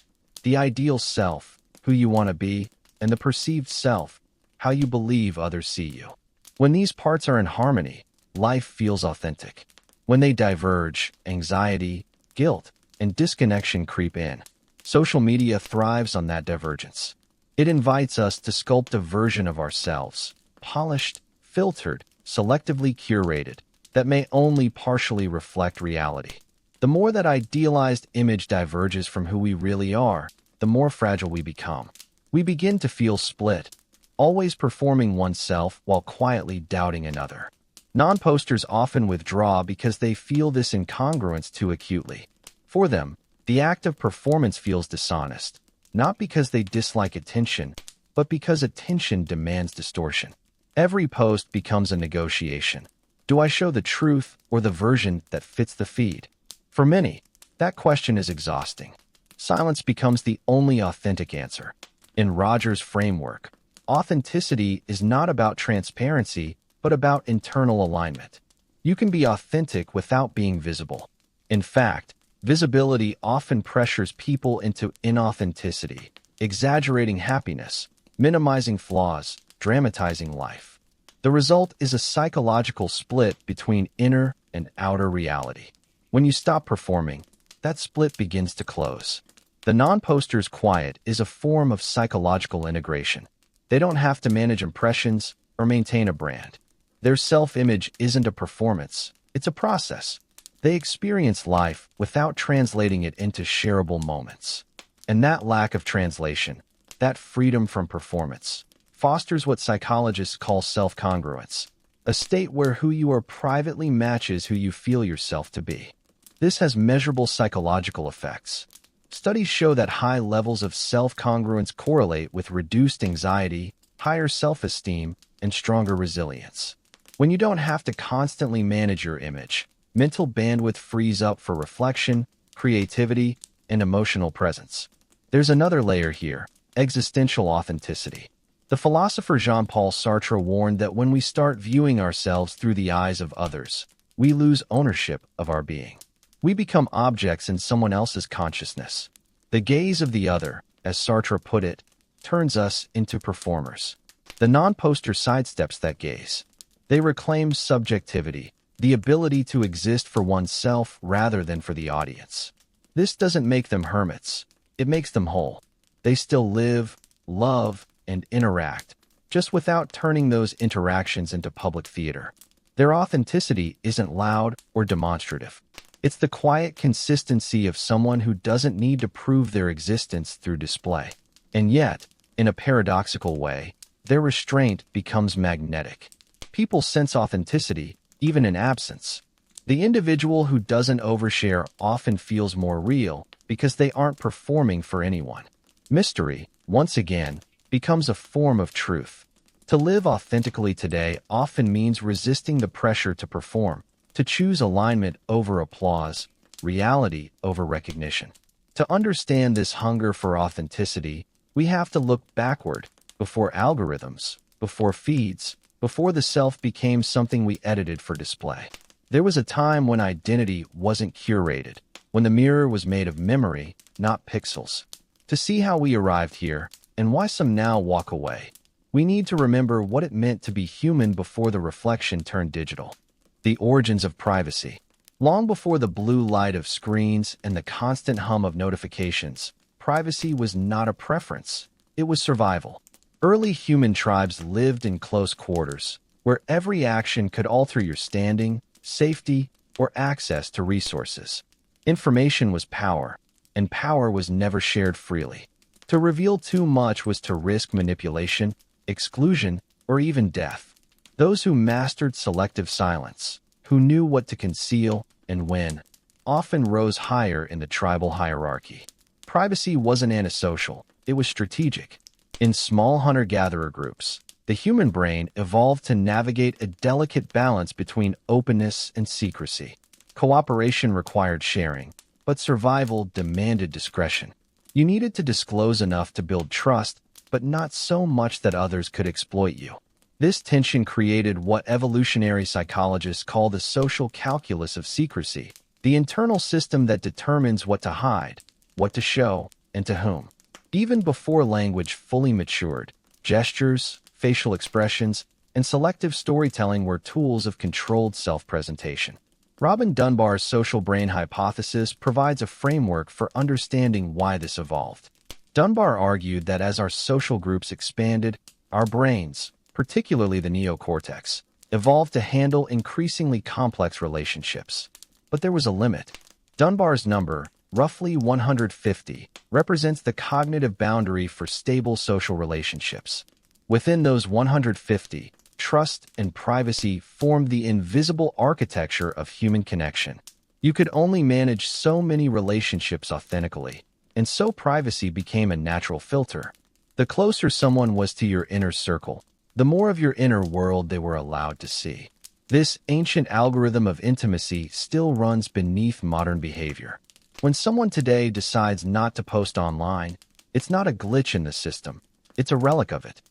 the ideal self, who you want to be, and the perceived self, how you believe others see you. When these parts are in harmony, life feels authentic. When they diverge, anxiety, guilt, and disconnection creep in. Social media thrives on that divergence. It invites us to sculpt a version of ourselves, polished, filtered, selectively curated, that may only partially reflect reality. The more that idealized image diverges from who we really are, the more fragile we become. We begin to feel split, always performing oneself while quietly doubting another. Non-posters often withdraw because they feel this incongruence too acutely. For them, the act of performance feels dishonest, not because they dislike attention, but because attention demands distortion. Every post becomes a negotiation. Do I show the truth or the version that fits the feed? For many, that question is exhausting. Silence becomes the only authentic answer. In Rogers' framework, authenticity is not about transparency, but about internal alignment. You can be authentic without being visible. In fact, visibility often pressures people into inauthenticity, exaggerating happiness, minimizing flaws, dramatizing life. The result is a psychological split between inner and outer reality. When you stop performing, that split begins to close. The non-poster's quiet is a form of psychological integration. They don't have to manage impressions or maintain a brand. Their self-image isn't a performance, it's a process. They experience life without translating it into shareable moments. And that lack of translation, that freedom from performance, fosters what psychologists call self-congruence, a state where who you are privately matches who you feel yourself to be. This has measurable psychological effects. Studies show that high levels of self-congruence correlate with reduced anxiety, higher self-esteem, and stronger resilience. When you don't have to constantly manage your image, mental bandwidth frees up for reflection, creativity, and emotional presence. There's another layer here, existential authenticity. The philosopher Jean-Paul Sartre warned that when we start viewing ourselves through the eyes of others, we lose ownership of our being. We become objects in someone else's consciousness. The gaze of the other, as Sartre put it, turns us into performers. The non-poster sidesteps that gaze. They reclaim subjectivity, the ability to exist for oneself rather than for the audience. This doesn't make them hermits. It makes them whole. They still live, love, and interact, just without turning those interactions into public theater. Their authenticity isn't loud or demonstrative. It's the quiet consistency of someone who doesn't need to prove their existence through display. And yet, in a paradoxical way, their restraint becomes magnetic. People sense authenticity, even in absence. The individual who doesn't overshare often feels more real because they aren't performing for anyone. Mystery, once again, becomes a form of truth. To live authentically today often means resisting the pressure to perform, to choose alignment over applause, reality over recognition. To understand this hunger for authenticity, we have to look backward, before algorithms, before feeds, before the self became something we edited for display. There was a time when identity wasn't curated, when the mirror was made of memory, not pixels. To see how we arrived here, and why some now walk away, we need to remember what it meant to be human before the reflection turned digital. The origins of privacy. Long before the blue light of screens and the constant hum of notifications, privacy was not a preference, it was survival. Early human tribes lived in close quarters, where every action could alter your standing, safety, or access to resources. Information was power, and power was never shared freely. To reveal too much was to risk manipulation, exclusion, or even death. Those who mastered selective silence, who knew what to conceal and when, often rose higher in the tribal hierarchy. Privacy wasn't antisocial, it was strategic. In small hunter-gatherer groups, the human brain evolved to navigate a delicate balance between openness and secrecy. Cooperation required sharing, but survival demanded discretion. You needed to disclose enough to build trust, but not so much that others could exploit you. This tension created what evolutionary psychologists call the social calculus of secrecy, the internal system that determines what to hide, what to show, and to whom. Even before language fully matured, gestures, facial expressions, and selective storytelling were tools of controlled self-presentation. Robin Dunbar's social brain hypothesis provides a framework for understanding why this evolved. Dunbar argued that as our social groups expanded, our brains, particularly the neocortex, evolved to handle increasingly complex relationships. But there was a limit. Dunbar's number, roughly 150, represents the cognitive boundary for stable social relationships. Within those 150, trust and privacy formed the invisible architecture of human connection. You could only manage so many relationships authentically, and so privacy became a natural filter. The closer someone was to your inner circle, the more of your inner world they were allowed to see. This ancient algorithm of intimacy still runs beneath modern behavior. When someone today decides not to post online, it's not a glitch in the system, it's a relic of it.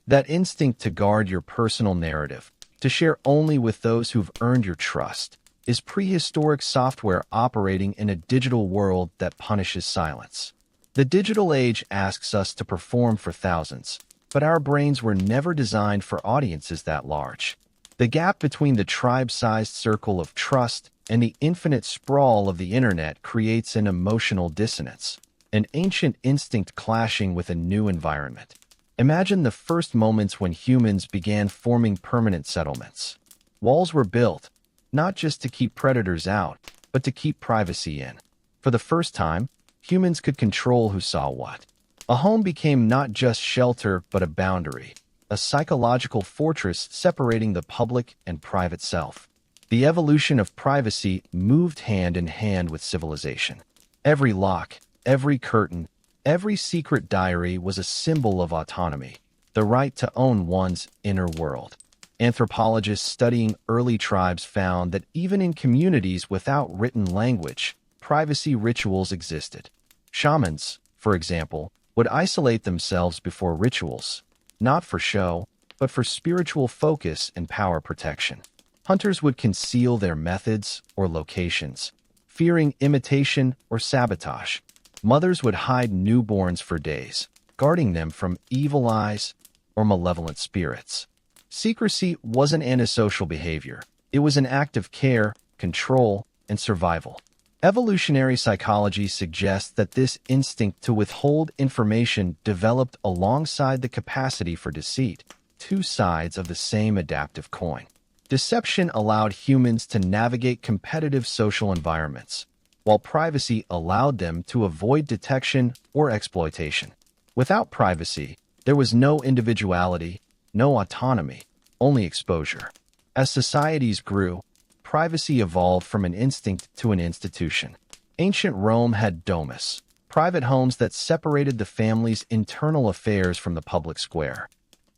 That instinct to guard your personal narrative, to share only with those who've earned your trust, is prehistoric software operating in a digital world that punishes silence. The digital age asks us to perform for thousands, but our brains were never designed for audiences that large. The gap between the tribe-sized circle of trust and the infinite sprawl of the internet creates an emotional dissonance, an ancient instinct clashing with a new environment. Imagine the first moments when humans began forming permanent settlements. Walls were built, not just to keep predators out, but to keep privacy in. For the first time, humans could control who saw what. A home became not just shelter, but a boundary, a psychological fortress separating the public and private self. The evolution of privacy moved hand in hand with civilization. Every lock, every curtain, every secret diary was a symbol of autonomy, the right to own one's inner world. Anthropologists studying early tribes found that even in communities without written language, privacy rituals existed. Shamans, for example, would isolate themselves before rituals, not for show, but for spiritual focus and power protection. Hunters would conceal their methods or locations, fearing imitation or sabotage. Mothers would hide newborns for days, guarding them from evil eyes or malevolent spirits. Secrecy wasn't antisocial behavior. It was an act of care, control, and survival. Evolutionary psychology suggests that this instinct to withhold information developed alongside the capacity for deceit, two sides of the same adaptive coin. Deception allowed humans to navigate competitive social environments, while privacy allowed them to avoid detection or exploitation. Without privacy, there was no individuality, no autonomy, only exposure. As societies grew, privacy evolved from an instinct to an institution. Ancient Rome had domus, private homes that separated the family's internal affairs from the public square.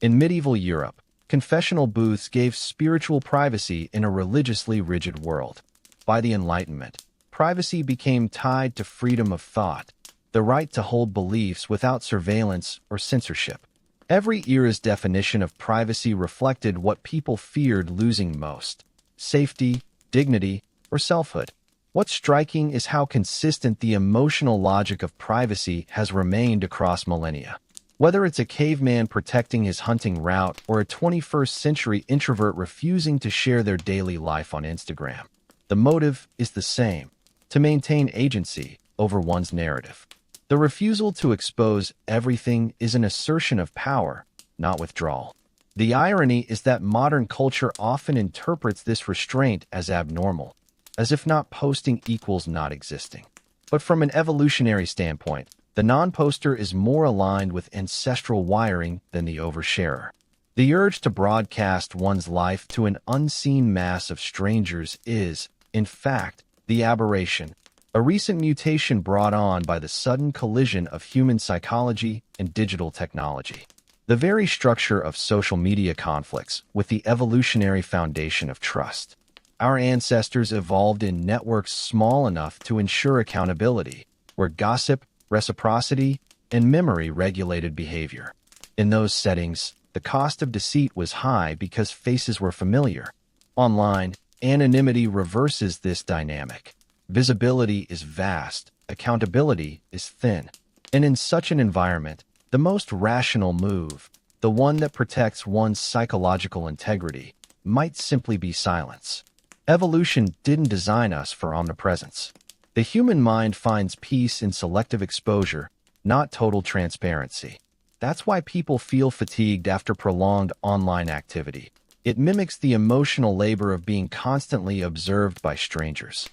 In medieval Europe, confessional booths gave spiritual privacy in a religiously rigid world. By the Enlightenment, privacy became tied to freedom of thought, the right to hold beliefs without surveillance or censorship. Every era's definition of privacy reflected what people feared losing most: safety, dignity, or selfhood. What's striking is how consistent the emotional logic of privacy has remained across millennia. Whether it's a caveman protecting his hunting route or a 21st century introvert refusing to share their daily life on Instagram, the motive is the same: to maintain agency over one's narrative. The refusal to expose everything is an assertion of power, not withdrawal. The irony is that modern culture often interprets this restraint as abnormal, as if not posting equals not existing. But from an evolutionary standpoint, the non-poster is more aligned with ancestral wiring than the oversharer. The urge to broadcast one's life to an unseen mass of strangers is, in fact, the aberration, a recent mutation brought on by the sudden collision of human psychology and digital technology. The very structure of social media conflicts with the evolutionary foundation of trust. Our ancestors evolved in networks small enough to ensure accountability, where gossip, reciprocity, and memory regulated behavior. In those settings, the cost of deceit was high because faces were familiar. Online, anonymity reverses this dynamic. Visibility is vast, accountability is thin. And in such an environment, the most rational move, the one that protects one's psychological integrity, might simply be silence. Evolution didn't design us for omnipresence. The human mind finds peace in selective exposure, not total transparency. That's why people feel fatigued after prolonged online activity. It mimics the emotional labor of being constantly observed by strangers.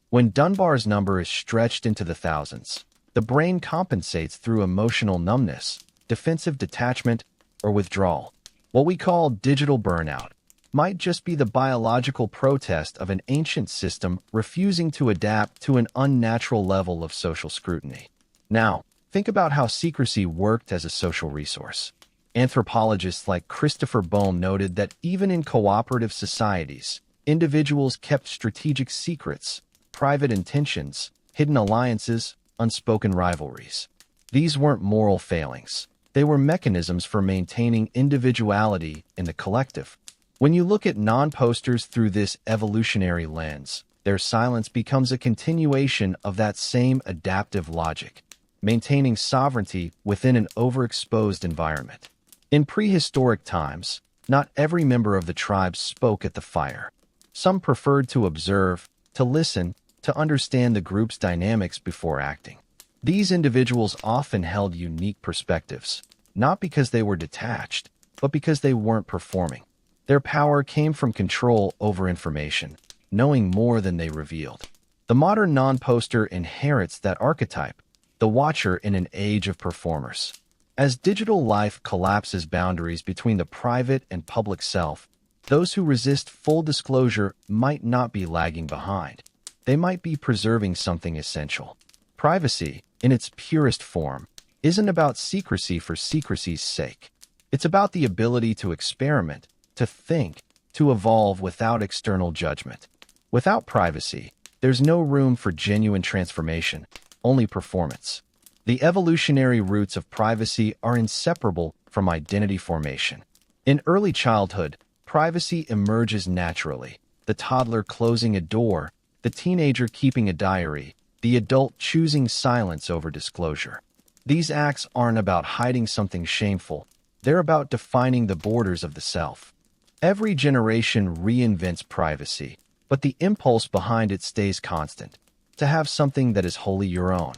When Dunbar's number is stretched into the thousands, the brain compensates through emotional numbness, defensive detachment, or withdrawal. What we call digital burnout might just be the biological protest of an ancient system refusing to adapt to an unnatural level of social scrutiny. Now, think about how secrecy worked as a social resource. Anthropologists like Christopher Bohm noted that even in cooperative societies, individuals kept strategic secrets, private intentions, hidden alliances, unspoken rivalries. These weren't moral failings. They were mechanisms for maintaining individuality in the collective. When you look at non-posters through this evolutionary lens, their silence becomes a continuation of that same adaptive logic, maintaining sovereignty within an overexposed environment. In prehistoric times, not every member of the tribe spoke at the fire. Some preferred to observe, to listen, to understand the group's dynamics before acting. These individuals often held unique perspectives, not because they were detached, but because they weren't performing. Their power came from control over information, knowing more than they revealed. The modern non-poster inherits that archetype, the watcher in an age of performers. As digital life collapses boundaries between the private and public self, those who resist full disclosure might not be lagging behind. They might be preserving something essential. Privacy, in its purest form, isn't about secrecy for secrecy's sake. It's about the ability to experiment, to think, to evolve without external judgment. Without privacy, there's no room for genuine transformation, only performance. The evolutionary roots of privacy are inseparable from identity formation. In early childhood, privacy emerges naturally. The toddler closing a door, the teenager keeping a diary, the adult choosing silence over disclosure. These acts aren't about hiding something shameful. They're about defining the borders of the self. Every generation reinvents privacy, but the impulse behind it stays constant: to have something that is wholly your own.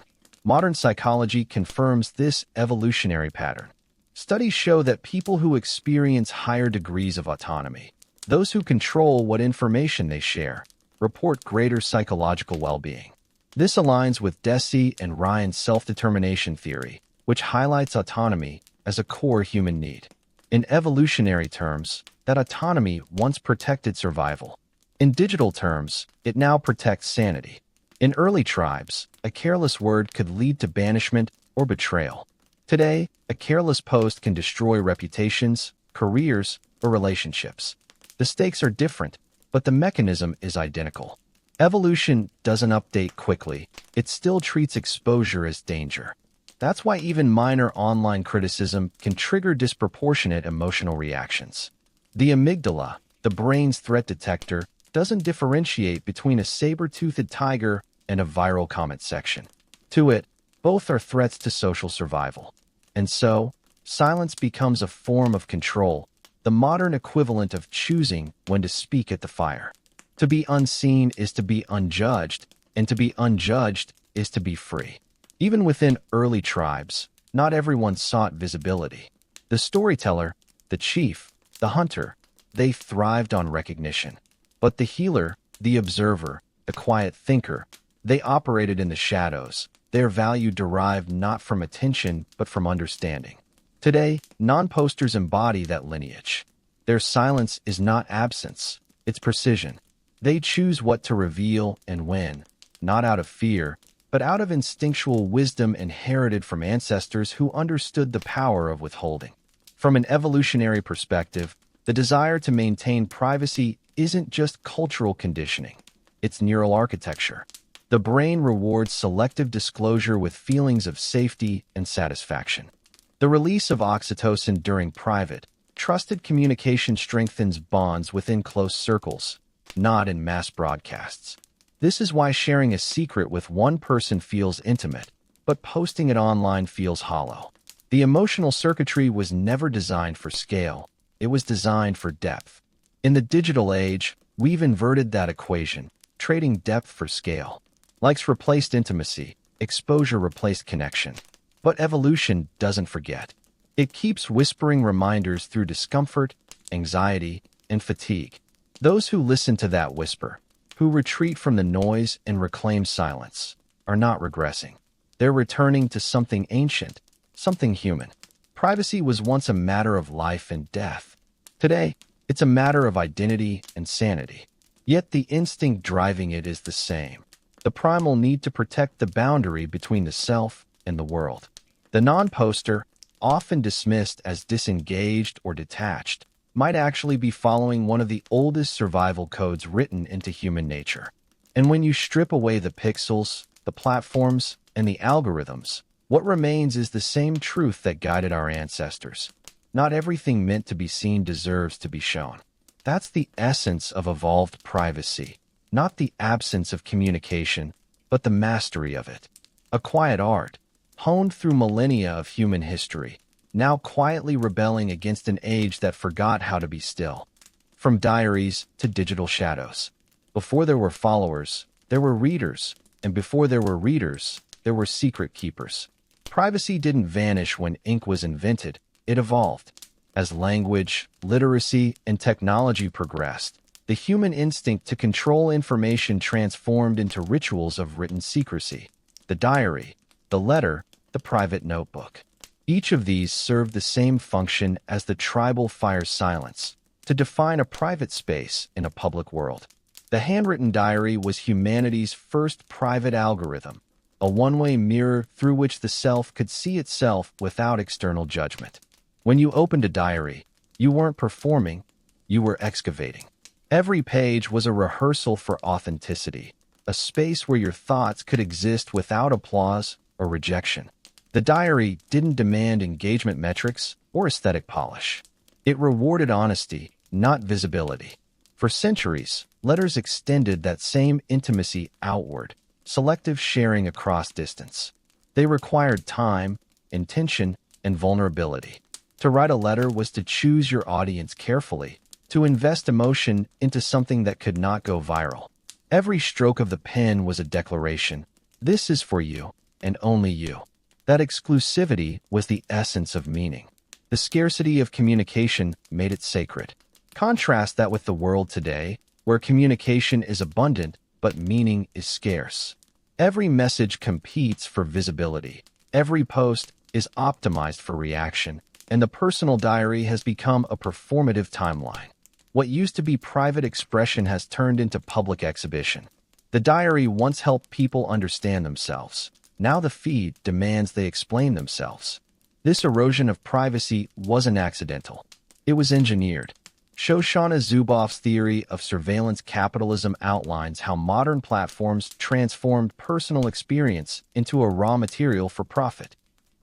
Modern psychology confirms this evolutionary pattern. Studies show that people who experience higher degrees of autonomy, those who control what information they share, report greater psychological well-being. This aligns with Deci and Ryan's self-determination theory, which highlights autonomy as a core human need. In evolutionary terms, that autonomy once protected survival. In digital terms, it now protects sanity. In early tribes, a careless word could lead to banishment or betrayal. Today, a careless post can destroy reputations, careers, or relationships. The stakes are different, but the mechanism is identical. Evolution doesn't update quickly. It still treats exposure as danger. That's why even minor online criticism can trigger disproportionate emotional reactions. The amygdala, the brain's threat detector, doesn't differentiate between a saber-toothed tiger and a viral comment section. To it, both are threats to social survival. And so, silence becomes a form of control, the modern equivalent of choosing when to speak at the fire. To be unseen is to be unjudged, and to be unjudged is to be free. Even within early tribes, not everyone sought visibility. The storyteller, the chief, the hunter, they thrived on recognition. But the healer, the observer, the quiet thinker, they operated in the shadows. Their value derived not from attention, but from understanding. Today, non-posters embody that lineage. Their silence is not absence, it's precision. They choose what to reveal and when, not out of fear, but out of instinctual wisdom inherited from ancestors who understood the power of withholding. From an evolutionary perspective, the desire to maintain privacy isn't just cultural conditioning, it's neural architecture. The brain rewards selective disclosure with feelings of safety and satisfaction. The release of oxytocin during private, trusted communication strengthens bonds within close circles, not in mass broadcasts. This is why sharing a secret with one person feels intimate, but posting it online feels hollow. The emotional circuitry was never designed for scale, it was designed for depth. In the digital age, we've inverted that equation, trading depth for scale. Likes replaced intimacy, exposure replaced connection. But evolution doesn't forget. It keeps whispering reminders through discomfort, anxiety, and fatigue. Those who listen to that whisper, who retreat from the noise and reclaim silence, are not regressing. They're returning to something ancient, something human. Privacy was once a matter of life and death. Today, it's a matter of identity and sanity. Yet the instinct driving it is the same. The primal need to protect the boundary between the self and the world. The non-poster, often dismissed as disengaged or detached, might actually be following one of the oldest survival codes written into human nature. And when you strip away the pixels, the platforms, and the algorithms, what remains is the same truth that guided our ancestors. Not everything meant to be seen deserves to be shown. That's the essence of evolved privacy. Not the absence of communication, but the mastery of it. A quiet art, honed through millennia of human history, now quietly rebelling against an age that forgot how to be still. From diaries to digital shadows. Before there were followers, there were readers, and before there were readers, there were secret keepers. Privacy didn't vanish when ink was invented, it evolved. As language, literacy, and technology progressed, the human instinct to control information transformed into rituals of written secrecy. The diary, the letter, the private notebook. Each of these served the same function as the tribal fire silence, to define a private space in a public world. The handwritten diary was humanity's first private algorithm, a one-way mirror through which the self could see itself without external judgment. When you opened a diary, you weren't performing, you were excavating. Every page was a rehearsal for authenticity, a space where your thoughts could exist without applause or rejection. The diary didn't demand engagement metrics or aesthetic polish. It rewarded honesty, not visibility. For centuries, letters extended that same intimacy outward, selective sharing across distance. They required time, intention, and vulnerability. To write a letter was to choose your audience carefully, to invest emotion into something that could not go viral. Every stroke of the pen was a declaration. This is for you, and only you. That exclusivity was the essence of meaning. The scarcity of communication made it sacred. Contrast that with the world today, where communication is abundant, but meaning is scarce. Every message competes for visibility. Every post is optimized for reaction, and the personal diary has become a performative timeline. What used to be private expression has turned into public exhibition. The diary once helped people understand themselves. Now the feed demands they explain themselves. This erosion of privacy wasn't accidental. It was engineered. Shoshana Zuboff's theory of surveillance capitalism outlines how modern platforms transformed personal experience into a raw material for profit.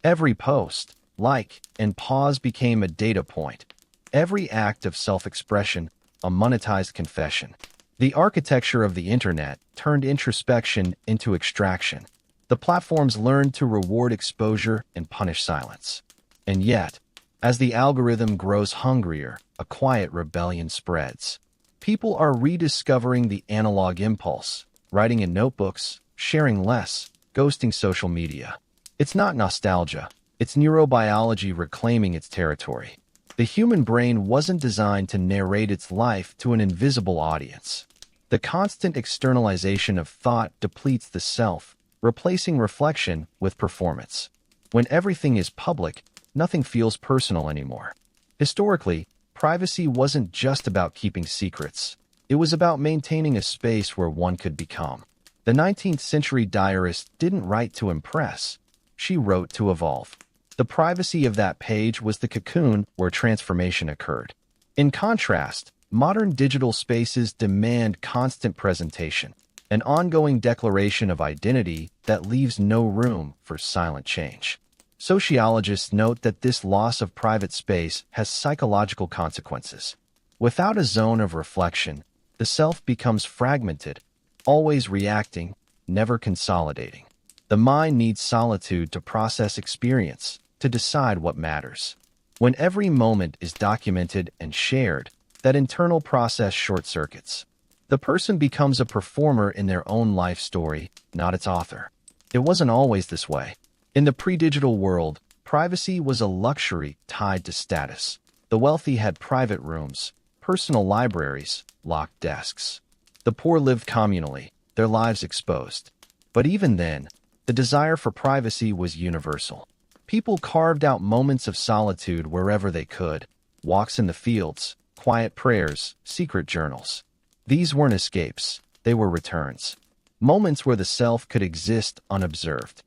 Every post, like, and pause became a data point. Every act of self-expression, a monetized confession. The architecture of the internet turned introspection into extraction. The platforms learned to reward exposure and punish silence. And yet, as the algorithm grows hungrier, a quiet rebellion spreads. People are rediscovering the analog impulse, writing in notebooks, sharing less, ghosting social media. It's not nostalgia. It's neurobiology reclaiming its territory. The human brain wasn't designed to narrate its life to an invisible audience. The constant externalization of thought depletes the self, replacing reflection with performance. When everything is public, nothing feels personal anymore. Historically, privacy wasn't just about keeping secrets. It was about maintaining a space where one could become. The 19th century diarist didn't write to impress. She wrote to evolve. The privacy of that page was the cocoon where transformation occurred. In contrast, modern digital spaces demand constant presentation, an ongoing declaration of identity that leaves no room for silent change. Sociologists note that this loss of private space has psychological consequences. Without a zone of reflection, the self becomes fragmented, always reacting, never consolidating. The mind needs solitude to process experience, to decide what matters. When every moment is documented and shared, that internal process short-circuits. The person becomes a performer in their own life story, not its author. It wasn't always this way. In the pre-digital world, privacy was a luxury tied to status. The wealthy had private rooms, personal libraries, locked desks. The poor lived communally, their lives exposed. But even then, the desire for privacy was universal. People carved out moments of solitude wherever they could, walks in the fields, quiet prayers, secret journals. These weren't escapes, they were returns. Moments where the self could exist unobserved.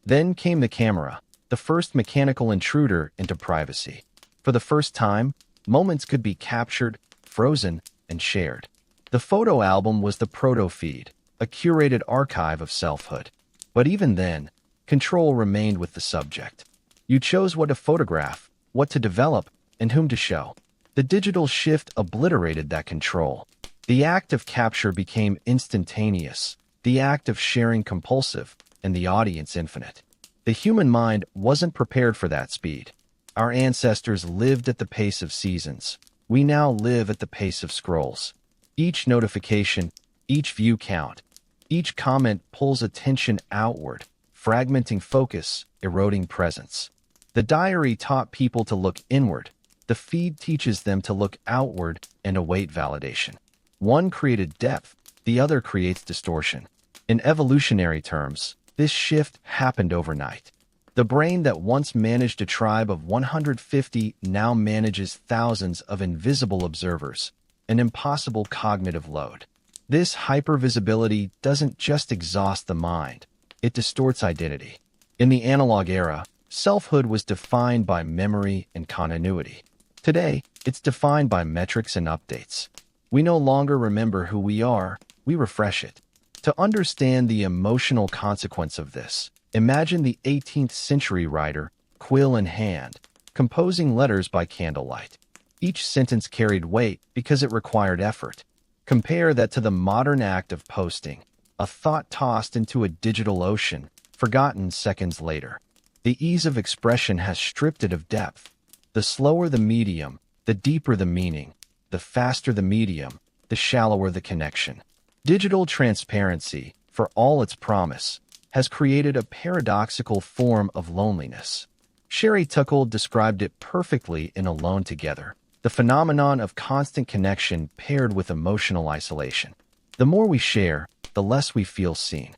Then came the camera, the first mechanical intruder into privacy. For the first time, moments could be captured, frozen, and shared. The photo album was the proto-feed, a curated archive of selfhood. But even then, control remained with the subject. You chose what to photograph, what to develop, and whom to show. The digital shift obliterated that control. The act of capture became instantaneous, the act of sharing compulsive, and the audience infinite. The human mind wasn't prepared for that speed. Our ancestors lived at the pace of seasons. We now live at the pace of scrolls. Each notification, each view count, each comment pulls attention outward, fragmenting focus, eroding presence. The diary taught people to look inward. The feed teaches them to look outward and await validation. One created depth, the other creates distortion. In evolutionary terms, this shift happened overnight. The brain that once managed a tribe of 150 now manages thousands of invisible observers, an impossible cognitive load. This hypervisibility doesn't just exhaust the mind, it distorts identity. In the analog era, selfhood was defined by memory and continuity. Today, it's defined by metrics and updates. We no longer remember who we are, we refresh it. To understand the emotional consequence of this, imagine the 18th century writer, quill in hand, composing letters by candlelight. Each sentence carried weight because it required effort. Compare that to the modern act of posting, a thought tossed into a digital ocean, forgotten seconds later. The ease of expression has stripped it of depth. The slower the medium, the deeper the meaning. The faster the medium, the shallower the connection. Digital transparency, for all its promise, has created a paradoxical form of loneliness. Sherry Tuckle described it perfectly in Alone Together, the phenomenon of constant connection paired with emotional isolation. The more we share, the less we feel seen.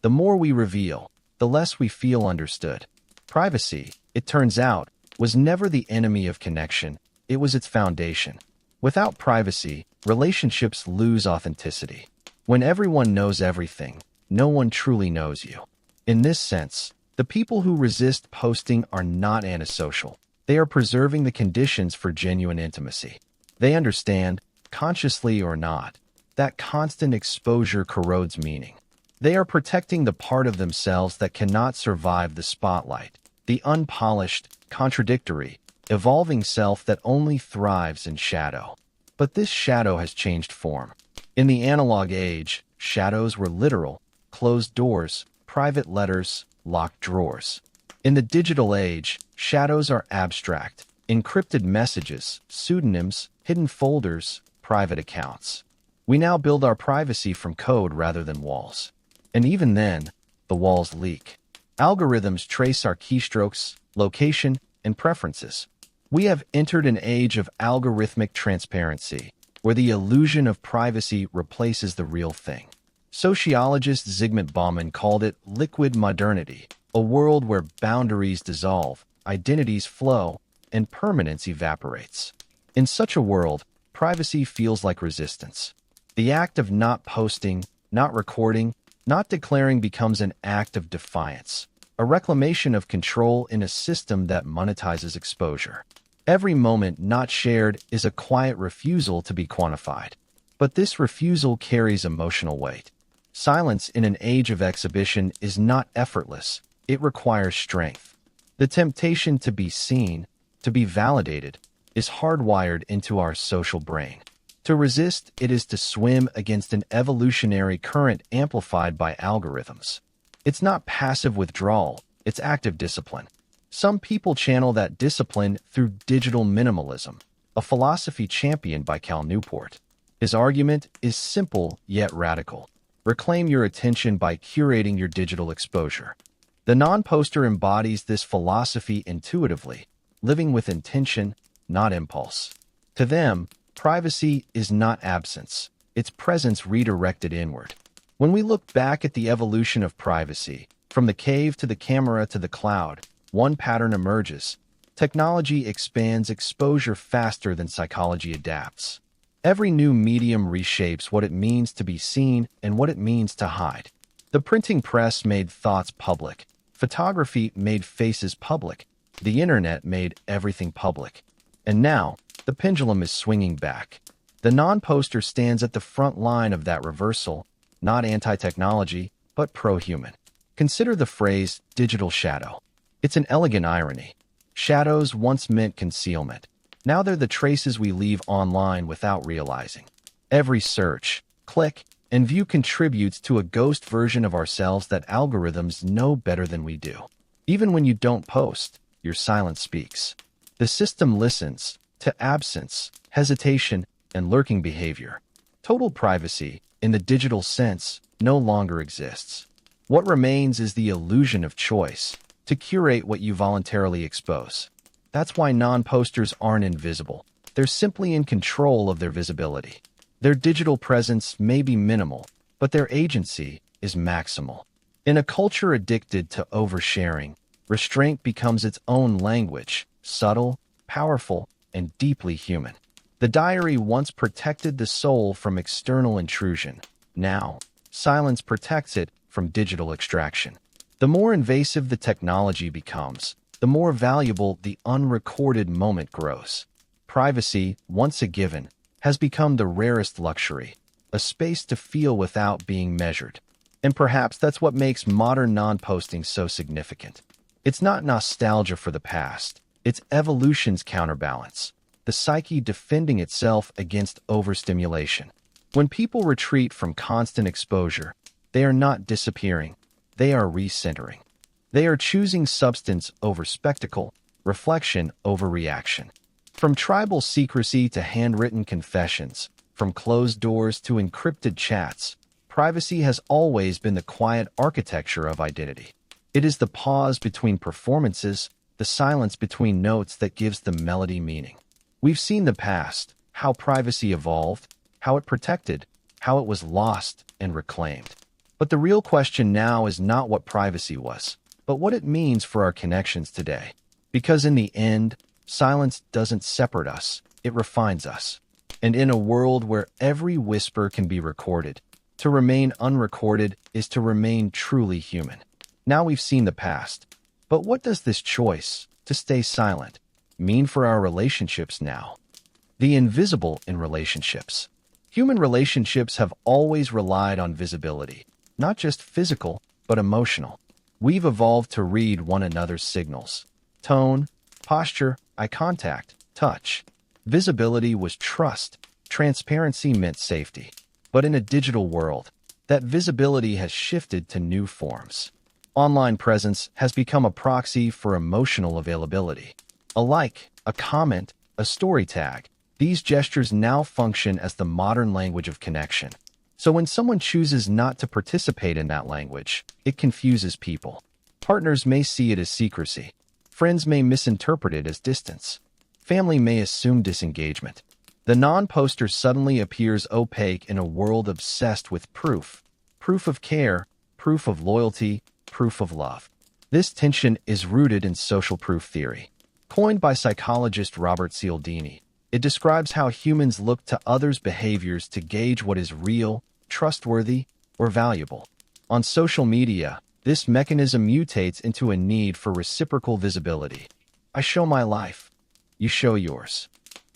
The more we reveal, the less we feel understood. Privacy, it turns out, was never the enemy of connection, it was its foundation. Without privacy, relationships lose authenticity. When everyone knows everything, no one truly knows you. In this sense, the people who resist posting are not antisocial. They are preserving the conditions for genuine intimacy. They understand, consciously or not, that constant exposure corrodes meaning. They are protecting the part of themselves that cannot survive the spotlight, the unpolished, contradictory, evolving self that only thrives in shadow. But this shadow has changed form. In the analog age, shadows were literal, closed doors, private letters, locked drawers. In the digital age, shadows are abstract, encrypted messages, pseudonyms, hidden folders, private accounts. We now build our privacy from code rather than walls. And even then, the walls leak. Algorithms trace our keystrokes, location, and preferences. We have entered an age of algorithmic transparency, where the illusion of privacy replaces the real thing. Sociologist Zygmunt Bauman called it liquid modernity, a world where boundaries dissolve, identities flow, and permanence evaporates. In such a world, privacy feels like resistance. The act of not posting, not recording, not declaring becomes an act of defiance, a reclamation of control in a system that monetizes exposure. Every moment not shared is a quiet refusal to be quantified. But this refusal carries emotional weight. Silence in an age of exhibition is not effortless. It requires strength. The temptation to be seen, to be validated, is hardwired into our social brain. To resist it is to swim against an evolutionary current amplified by algorithms. It's not passive withdrawal, it's active discipline. Some people channel that discipline through digital minimalism, a philosophy championed by Cal Newport. His argument is simple yet radical. Reclaim your attention by curating your digital exposure. The non-poster embodies this philosophy intuitively, living with intention, not impulse. To them, privacy is not absence, it's presence redirected inward. When we look back at the evolution of privacy, from the cave to the camera to the cloud, one pattern emerges. Technology expands exposure faster than psychology adapts. Every new medium reshapes what it means to be seen and what it means to hide. The printing press made thoughts public. Photography made faces public. The internet made everything public. And now, the pendulum is swinging back. The non-poster stands at the front line of that reversal, not anti-technology, but pro-human. Consider the phrase digital shadow. It's an elegant irony. Shadows once meant concealment. Now they're the traces we leave online without realizing. Every search, click, and view contributes to a ghost version of ourselves that algorithms know better than we do. Even when you don't post, your silence speaks. The system listens to absence, hesitation, and lurking behavior. Total privacy, in the digital sense, no longer exists. What remains is the illusion of choice, to curate what you voluntarily expose. That's why non-posters aren't invisible. They're simply in control of their visibility. Their digital presence may be minimal, but their agency is maximal. In a culture addicted to oversharing, restraint becomes its own language, subtle, powerful, and deeply human. The diary once protected the soul from external intrusion. Now, silence protects it from digital extraction. The more invasive the technology becomes, the more valuable the unrecorded moment grows. Privacy, once a given, has become the rarest luxury, a space to feel without being measured. And perhaps that's what makes modern non-posting so significant. It's not nostalgia for the past, it's evolution's counterbalance, the psyche defending itself against overstimulation. When people retreat from constant exposure, they are not disappearing, they are recentering. They are choosing substance over spectacle, reflection over reaction. From tribal secrecy to handwritten confessions, from closed doors to encrypted chats, privacy has always been the quiet architecture of identity. It is the pause between performances, the silence between notes that gives the melody meaning. We've seen the past, how privacy evolved, how it protected, how it was lost and reclaimed. But the real question now is not what privacy was, but what it means for our connections today. Because in the end, silence doesn't separate us, it refines us. And in a world where every whisper can be recorded, to remain unrecorded is to remain truly human. Now we've seen the past, but what does this choice, to stay silent, mean for our relationships now? The invisible in relationships. Human relationships have always relied on visibility, not just physical, but emotional. We've evolved to read one another's signals. Tone, posture, eye contact, touch. Visibility was trust. Transparency meant safety. But in a digital world, that visibility has shifted to new forms. Online presence has become a proxy for emotional availability. A like, a comment, a story tag. These gestures now function as the modern language of connection. So when someone chooses not to participate in that language, it confuses people. Partners may see it as secrecy. Friends may misinterpret it as distance. Family may assume disengagement. The non-poster suddenly appears opaque in a world obsessed with proof. Proof of care, proof of loyalty, proof of love. This tension is rooted in social proof theory. Coined by psychologist Robert Cialdini, it describes how humans look to others' behaviors to gauge what is real, trustworthy, or valuable. On social media, this mechanism mutates into a need for reciprocal visibility. I show my life. You show yours.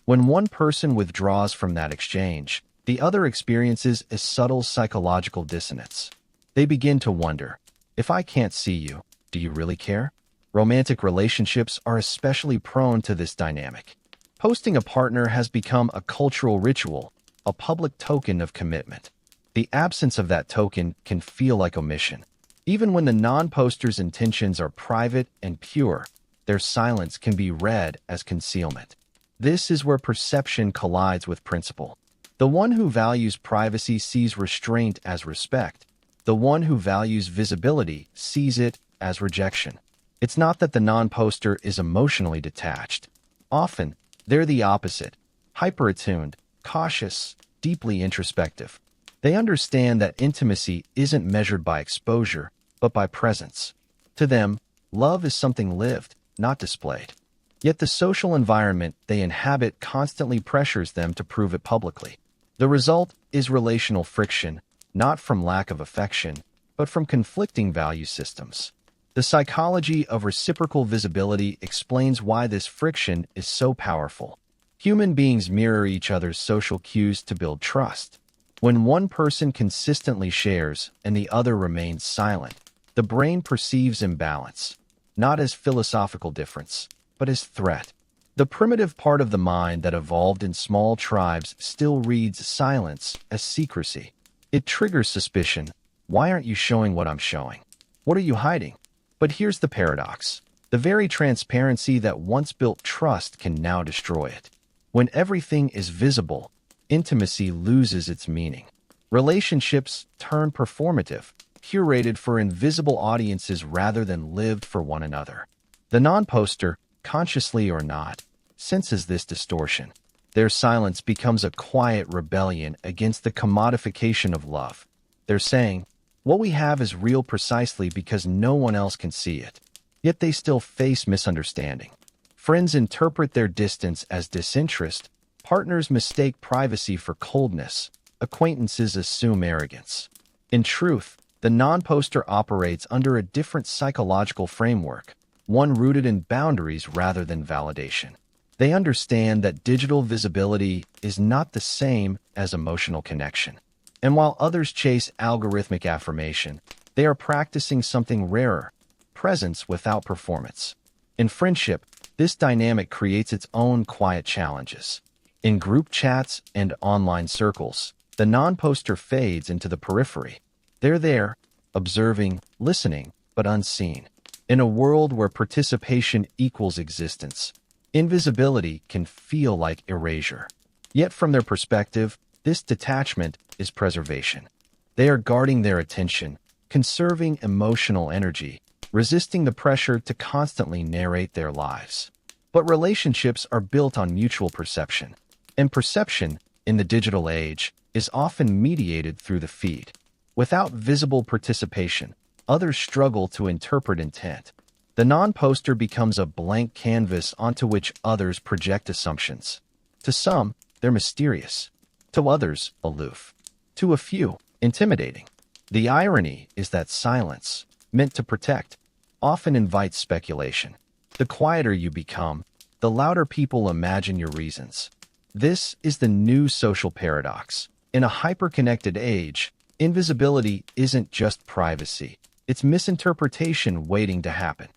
When one person withdraws from that exchange, the other experiences a subtle psychological dissonance. They begin to wonder, if I can't see you, do you really care? Romantic relationships are especially prone to this dynamic. Posting a partner has become a cultural ritual, a public token of commitment. The absence of that token can feel like omission. Even when the non-poster's intentions are private and pure, their silence can be read as concealment. This is where perception collides with principle. The one who values privacy sees restraint as respect. The one who values visibility sees it as rejection. It's not that the non-poster is emotionally detached. Often, they're the opposite, hyper-attuned, cautious, deeply introspective. They understand that intimacy isn't measured by exposure, but by presence. To them, love is something lived, not displayed. Yet the social environment they inhabit constantly pressures them to prove it publicly. The result is relational friction, not from lack of affection, but from conflicting value systems. The psychology of reciprocal visibility explains why this friction is so powerful. Human beings mirror each other's social cues to build trust. When one person consistently shares and the other remains silent, the brain perceives imbalance, not as philosophical difference, but as threat. The primitive part of the mind that evolved in small tribes still reads silence as secrecy. It triggers suspicion. Why aren't you showing what I'm showing? What are you hiding? But here's the paradox. The very transparency that once built trust can now destroy it. When everything is visible, intimacy loses its meaning. Relationships turn performative, curated for invisible audiences rather than lived for one another. The non-poster, consciously or not, senses this distortion. Their silence becomes a quiet rebellion against the commodification of love. They're saying, what we have is real precisely because no one else can see it. Yet they still face misunderstanding. Friends interpret their distance as disinterest. Partners mistake privacy for coldness. Acquaintances assume arrogance. In truth, the non-poster operates under a different psychological framework, one rooted in boundaries rather than validation. They understand that digital visibility is not the same as emotional connection. And while others chase algorithmic affirmation, they are practicing something rarer, presence without performance. In friendship, this dynamic creates its own quiet challenges. In group chats and online circles, the non-poster fades into the periphery. They're there, observing, listening, but unseen. In a world where participation equals existence, invisibility can feel like erasure. Yet from their perspective, this detachment is preservation. They are guarding their attention, conserving emotional energy, resisting the pressure to constantly narrate their lives. But relationships are built on mutual perception. And perception, in the digital age, is often mediated through the feed. Without visible participation, others struggle to interpret intent. The non-poster becomes a blank canvas onto which others project assumptions. To some, they're mysterious. To others, aloof. To a few, intimidating. The irony is that silence, meant to protect, often invites speculation. The quieter you become, the louder people imagine your reasons. This is the new social paradox. In a hyper-connected age, invisibility isn't just privacy. It's misinterpretation waiting to happen.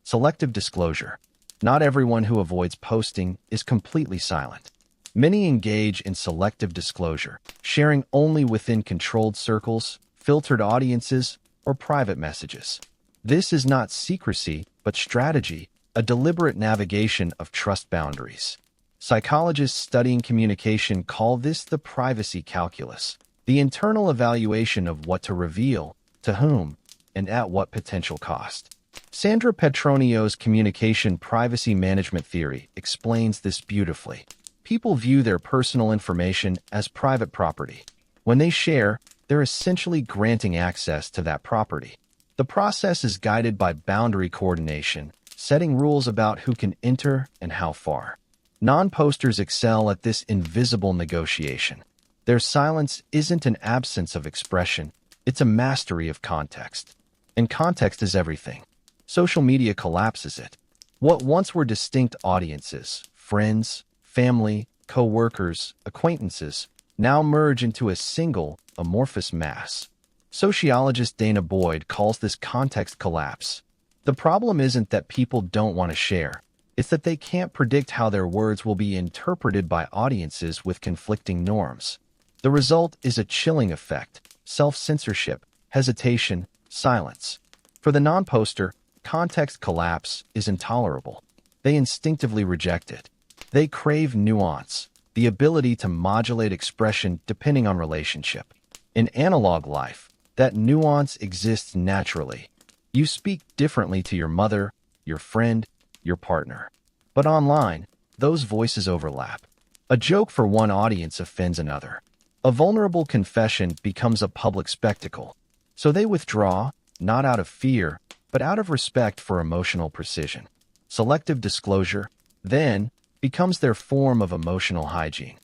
Selective disclosure. Not everyone who avoids posting is completely silent. Many engage in selective disclosure, sharing only within controlled circles, filtered audiences, or private messages. This is not secrecy, but strategy, a deliberate navigation of trust boundaries. Psychologists studying communication call this the privacy calculus, the internal evaluation of what to reveal, to whom, and at what potential cost. Sandra Petronio's communication privacy management theory explains this beautifully. People view their personal information as private property. When they share, they're essentially granting access to that property. The process is guided by boundary coordination, setting rules about who can enter and how far. Non-posters excel at this invisible negotiation. Their silence isn't an absence of expression, it's a mastery of context. And context is everything. Social media collapses it. What once were distinct audiences, friends, family, co-workers, acquaintances, now merge into a single, amorphous mass. Sociologist Dana Boyd calls this context collapse. The problem isn't that people don't want to share. It's that they can't predict how their words will be interpreted by audiences with conflicting norms. The result is a chilling effect: self-censorship, hesitation, silence. For the non-poster, context collapse is intolerable. They instinctively reject it. They crave nuance, the ability to modulate expression depending on relationship. In analog life, that nuance exists naturally. You speak differently to your mother, your friend, your partner. But online, those voices overlap. A joke for one audience offends another. A vulnerable confession becomes a public spectacle. So they withdraw, not out of fear, but out of respect for emotional precision. Selective disclosure, then, becomes their form of emotional hygiene.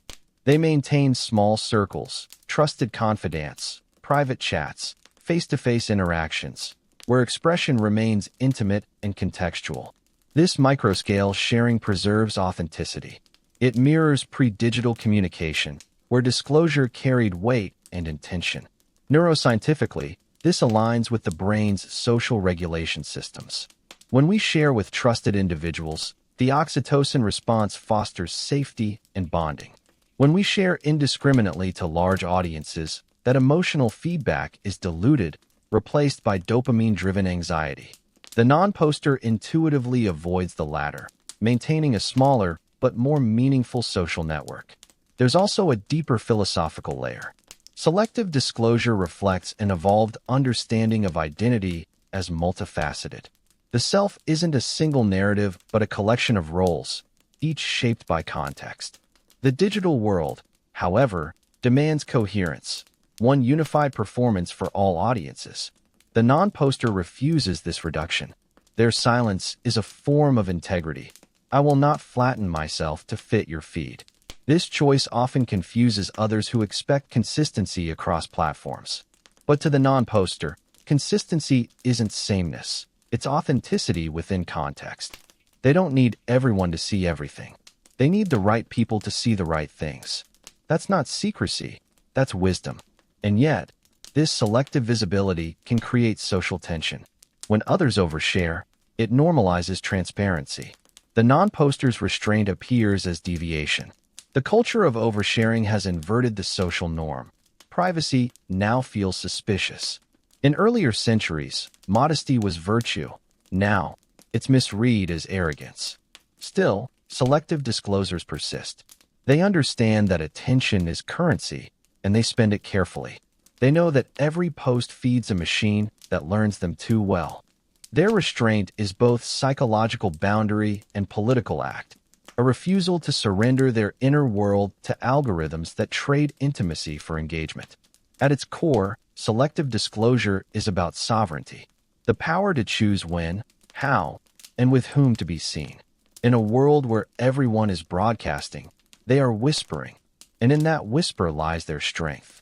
They maintain small circles, trusted confidants, private chats, face-to-face interactions, where expression remains intimate and contextual. This microscale sharing preserves authenticity. It mirrors pre-digital communication, where disclosure carried weight and intention. Neuroscientifically, this aligns with the brain's social regulation systems. When we share with trusted individuals, the oxytocin response fosters safety and bonding. When we share indiscriminately to large audiences, that emotional feedback is diluted, replaced by dopamine-driven anxiety. The non-poster intuitively avoids the latter, maintaining a smaller but more meaningful social network. There's also a deeper philosophical layer. Selective disclosure reflects an evolved understanding of identity as multifaceted. The self isn't a single narrative but a collection of roles, each shaped by context. The digital world, however, demands coherence, one unified performance for all audiences. The non-poster refuses this reduction. Their silence is a form of integrity. I will not flatten myself to fit your feed. This choice often confuses others who expect consistency across platforms. But to the non-poster, consistency isn't sameness. It's authenticity within context. They don't need everyone to see everything. They need the right people to see the right things. That's not secrecy, that's wisdom. And yet, this selective visibility can create social tension. When others overshare, it normalizes transparency. The non-poster's restraint appears as deviation. The culture of oversharing has inverted the social norm. Privacy now feels suspicious. In earlier centuries, modesty was virtue. Now, it's misread as arrogance. Still, selective disclosures persist. They understand that attention is currency, and they spend it carefully. They know that every post feeds a machine that learns them too well. Their restraint is both psychological boundary and political act, a refusal to surrender their inner world to algorithms that trade intimacy for engagement. At its core, selective disclosure is about sovereignty, the power to choose when, how, and with whom to be seen. In a world where everyone is broadcasting, they are whispering, and in that whisper lies their strength.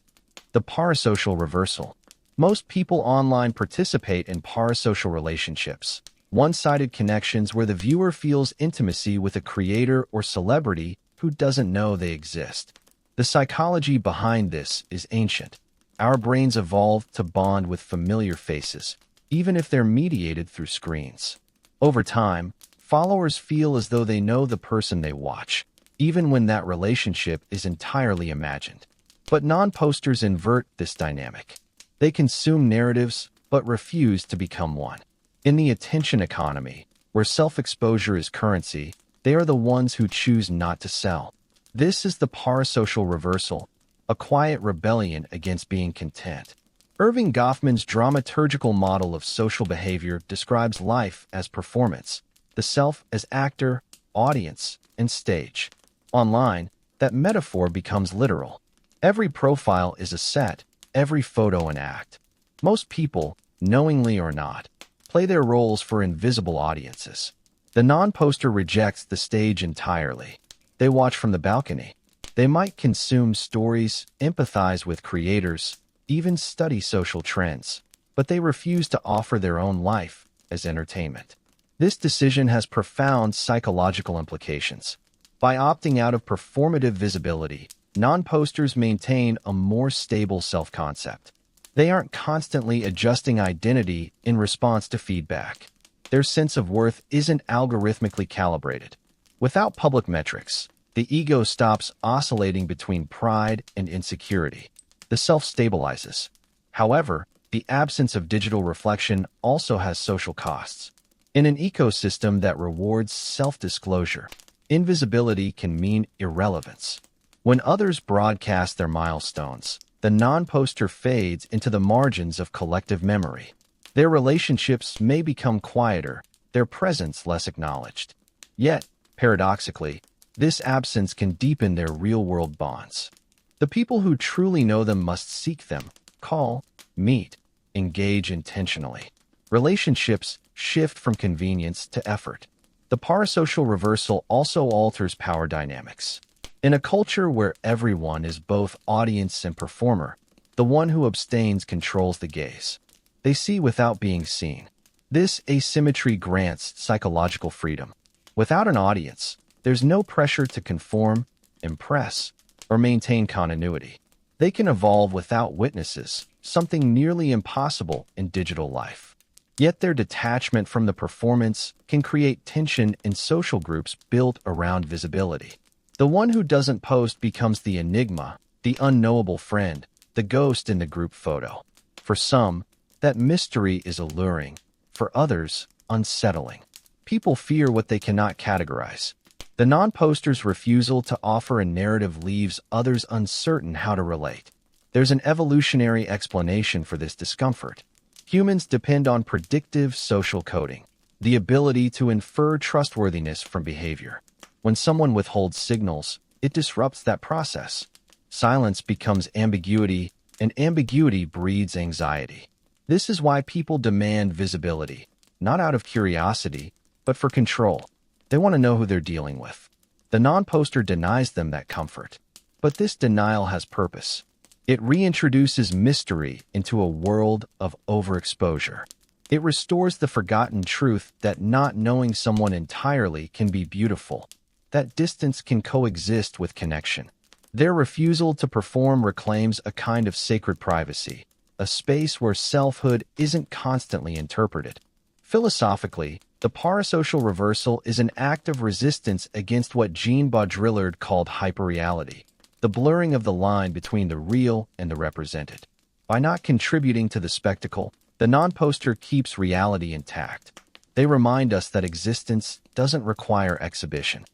The parasocial reversal. Most people online participate in parasocial relationships, one-sided connections where the viewer feels intimacy with a creator or celebrity who doesn't know they exist. The psychology behind this is ancient. Our brains evolved to bond with familiar faces, even if they're mediated through screens. Over time, followers feel as though they know the person they watch, even when that relationship is entirely imagined. But non-posters invert this dynamic. They consume narratives, but refuse to become one. In the attention economy, where self-exposure is currency, they are the ones who choose not to sell. This is the parasocial reversal, a quiet rebellion against being content. Irving Goffman's dramaturgical model of social behavior describes life as performance, the self as actor, audience, and stage. Online, that metaphor becomes literal. Every profile is a set, every photo an act. Most people, knowingly or not, play their roles for invisible audiences. The non-poster rejects the stage entirely. They watch from the balcony. They might consume stories, empathize with creators, even study social trends, but they refuse to offer their own life as entertainment. This decision has profound psychological implications. By opting out of performative visibility, non-posters maintain a more stable self-concept. They aren't constantly adjusting identity in response to feedback. Their sense of worth isn't algorithmically calibrated. Without public metrics, the ego stops oscillating between pride and insecurity. The self stabilizes. However, the absence of digital reflection also has social costs. In an ecosystem that rewards self-disclosure, invisibility can mean irrelevance. When others broadcast their milestones, the non-poster fades into the margins of collective memory. Their relationships may become quieter, their presence less acknowledged. Yet, paradoxically, this absence can deepen their real-world bonds. The people who truly know them must seek them, call, meet, engage intentionally. Relationships shift from convenience to effort. The parasocial reversal also alters power dynamics. In a culture where everyone is both audience and performer, the one who abstains controls the gaze. They see without being seen. This asymmetry grants psychological freedom. Without an audience, there's no pressure to conform, impress, or maintain continuity. They can evolve without witnesses, something nearly impossible in digital life. Yet their detachment from the performance can create tension in social groups built around visibility. The one who doesn't post becomes the enigma, the unknowable friend, the ghost in the group photo. For some, that mystery is alluring. For others, unsettling. People fear what they cannot categorize. The non-poster's refusal to offer a narrative leaves others uncertain how to relate. There's an evolutionary explanation for this discomfort. Humans depend on predictive social coding, the ability to infer trustworthiness from behavior. When someone withholds signals, it disrupts that process. Silence becomes ambiguity, and ambiguity breeds anxiety. This is why people demand visibility, not out of curiosity, but for control. They want to know who they're dealing with. The non-poster denies them that comfort. But this denial has purpose. It reintroduces mystery into a world of overexposure. It restores the forgotten truth that not knowing someone entirely can be beautiful, that distance can coexist with connection. Their refusal to perform reclaims a kind of sacred privacy, a space where selfhood isn't constantly interpreted. Philosophically, the parasocial reversal is an act of resistance against what Jean Baudrillard called hyperreality, the blurring of the line between the real and the represented. By not contributing to the spectacle, the non-poster keeps reality intact. They remind us that existence doesn't require exhibition.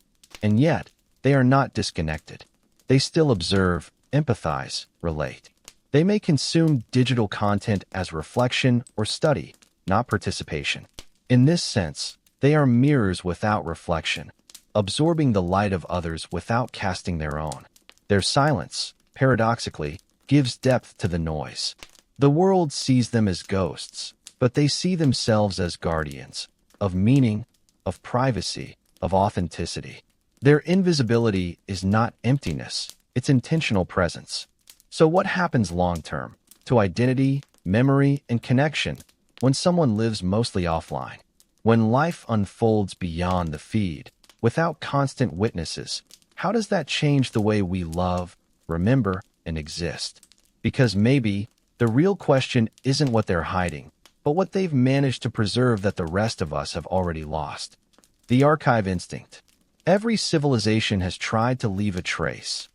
And yet, they are not disconnected. They still observe, empathize, relate. They may consume digital content as reflection or study, not participation. In this sense, they are mirrors without reflection, absorbing the light of others without casting their own. Their silence, paradoxically, gives depth to the noise. The world sees them as ghosts, but they see themselves as guardians of meaning, of privacy, of authenticity. Their invisibility is not emptiness, it's intentional presence. So what happens long-term to identity, memory, and connection when someone lives mostly offline? When life unfolds beyond the feed, without constant witnesses, how does that change the way we love, remember, and exist? Because maybe the real question isn't what they're hiding, but what they've managed to preserve that the rest of us have already lost. The archive instinct. Every civilization has tried to leave a trace.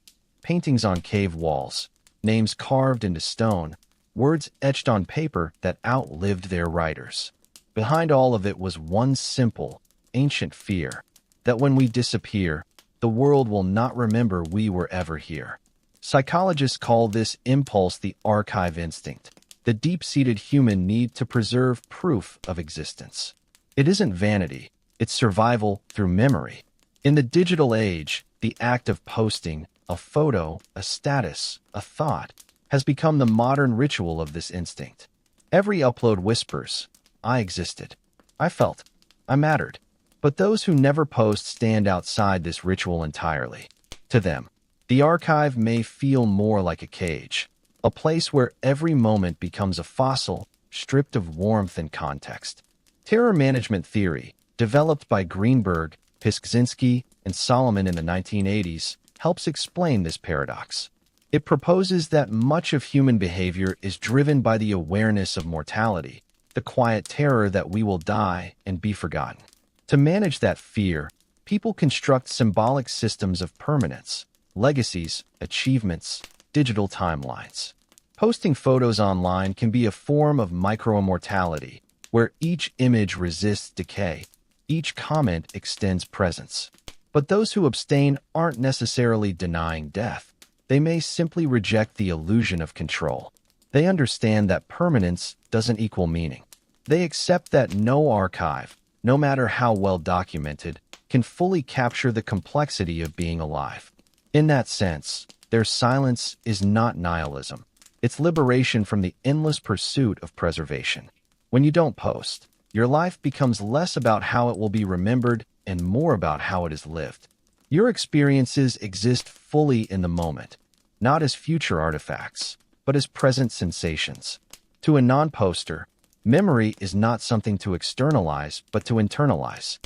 Paintings on cave walls, names carved into stone, words etched on paper that outlived their writers. Behind all of it was one simple, ancient fear, that when we disappear, the world will not remember we were ever here. Psychologists call this impulse the archive instinct, the deep-seated human need to preserve proof of existence. It isn't vanity, it's survival through memory. In the digital age, the act of posting a photo, a status, a thought, has become the modern ritual of this instinct. Every upload whispers, I existed, I felt, I mattered. But those who never post stand outside this ritual entirely. To them, the archive may feel more like a cage, a place where every moment becomes a fossil, stripped of warmth and context. Terror management theory, developed by Greenberg, Piszczynski, and Solomon in the 1980s, helps explain this paradox. It proposes that much of human behavior is driven by the awareness of mortality, the quiet terror that we will die and be forgotten. To manage that fear, people construct symbolic systems of permanence, legacies, achievements, digital timelines. Posting photos online can be a form of micro-immortality, where each image resists decay, each comment extends presence. But those who abstain aren't necessarily denying death. They may simply reject the illusion of control. They understand that permanence doesn't equal meaning. They accept that no archive, no matter how well documented, can fully capture the complexity of being alive. In that sense, their silence is not nihilism. It's liberation from the endless pursuit of preservation. When you don't post, your life becomes less about how it will be remembered and more about how it is lived. Your experiences exist fully in the moment, not as future artifacts, but as present sensations. To a non-poster, memory is not something to externalize, but to internalize.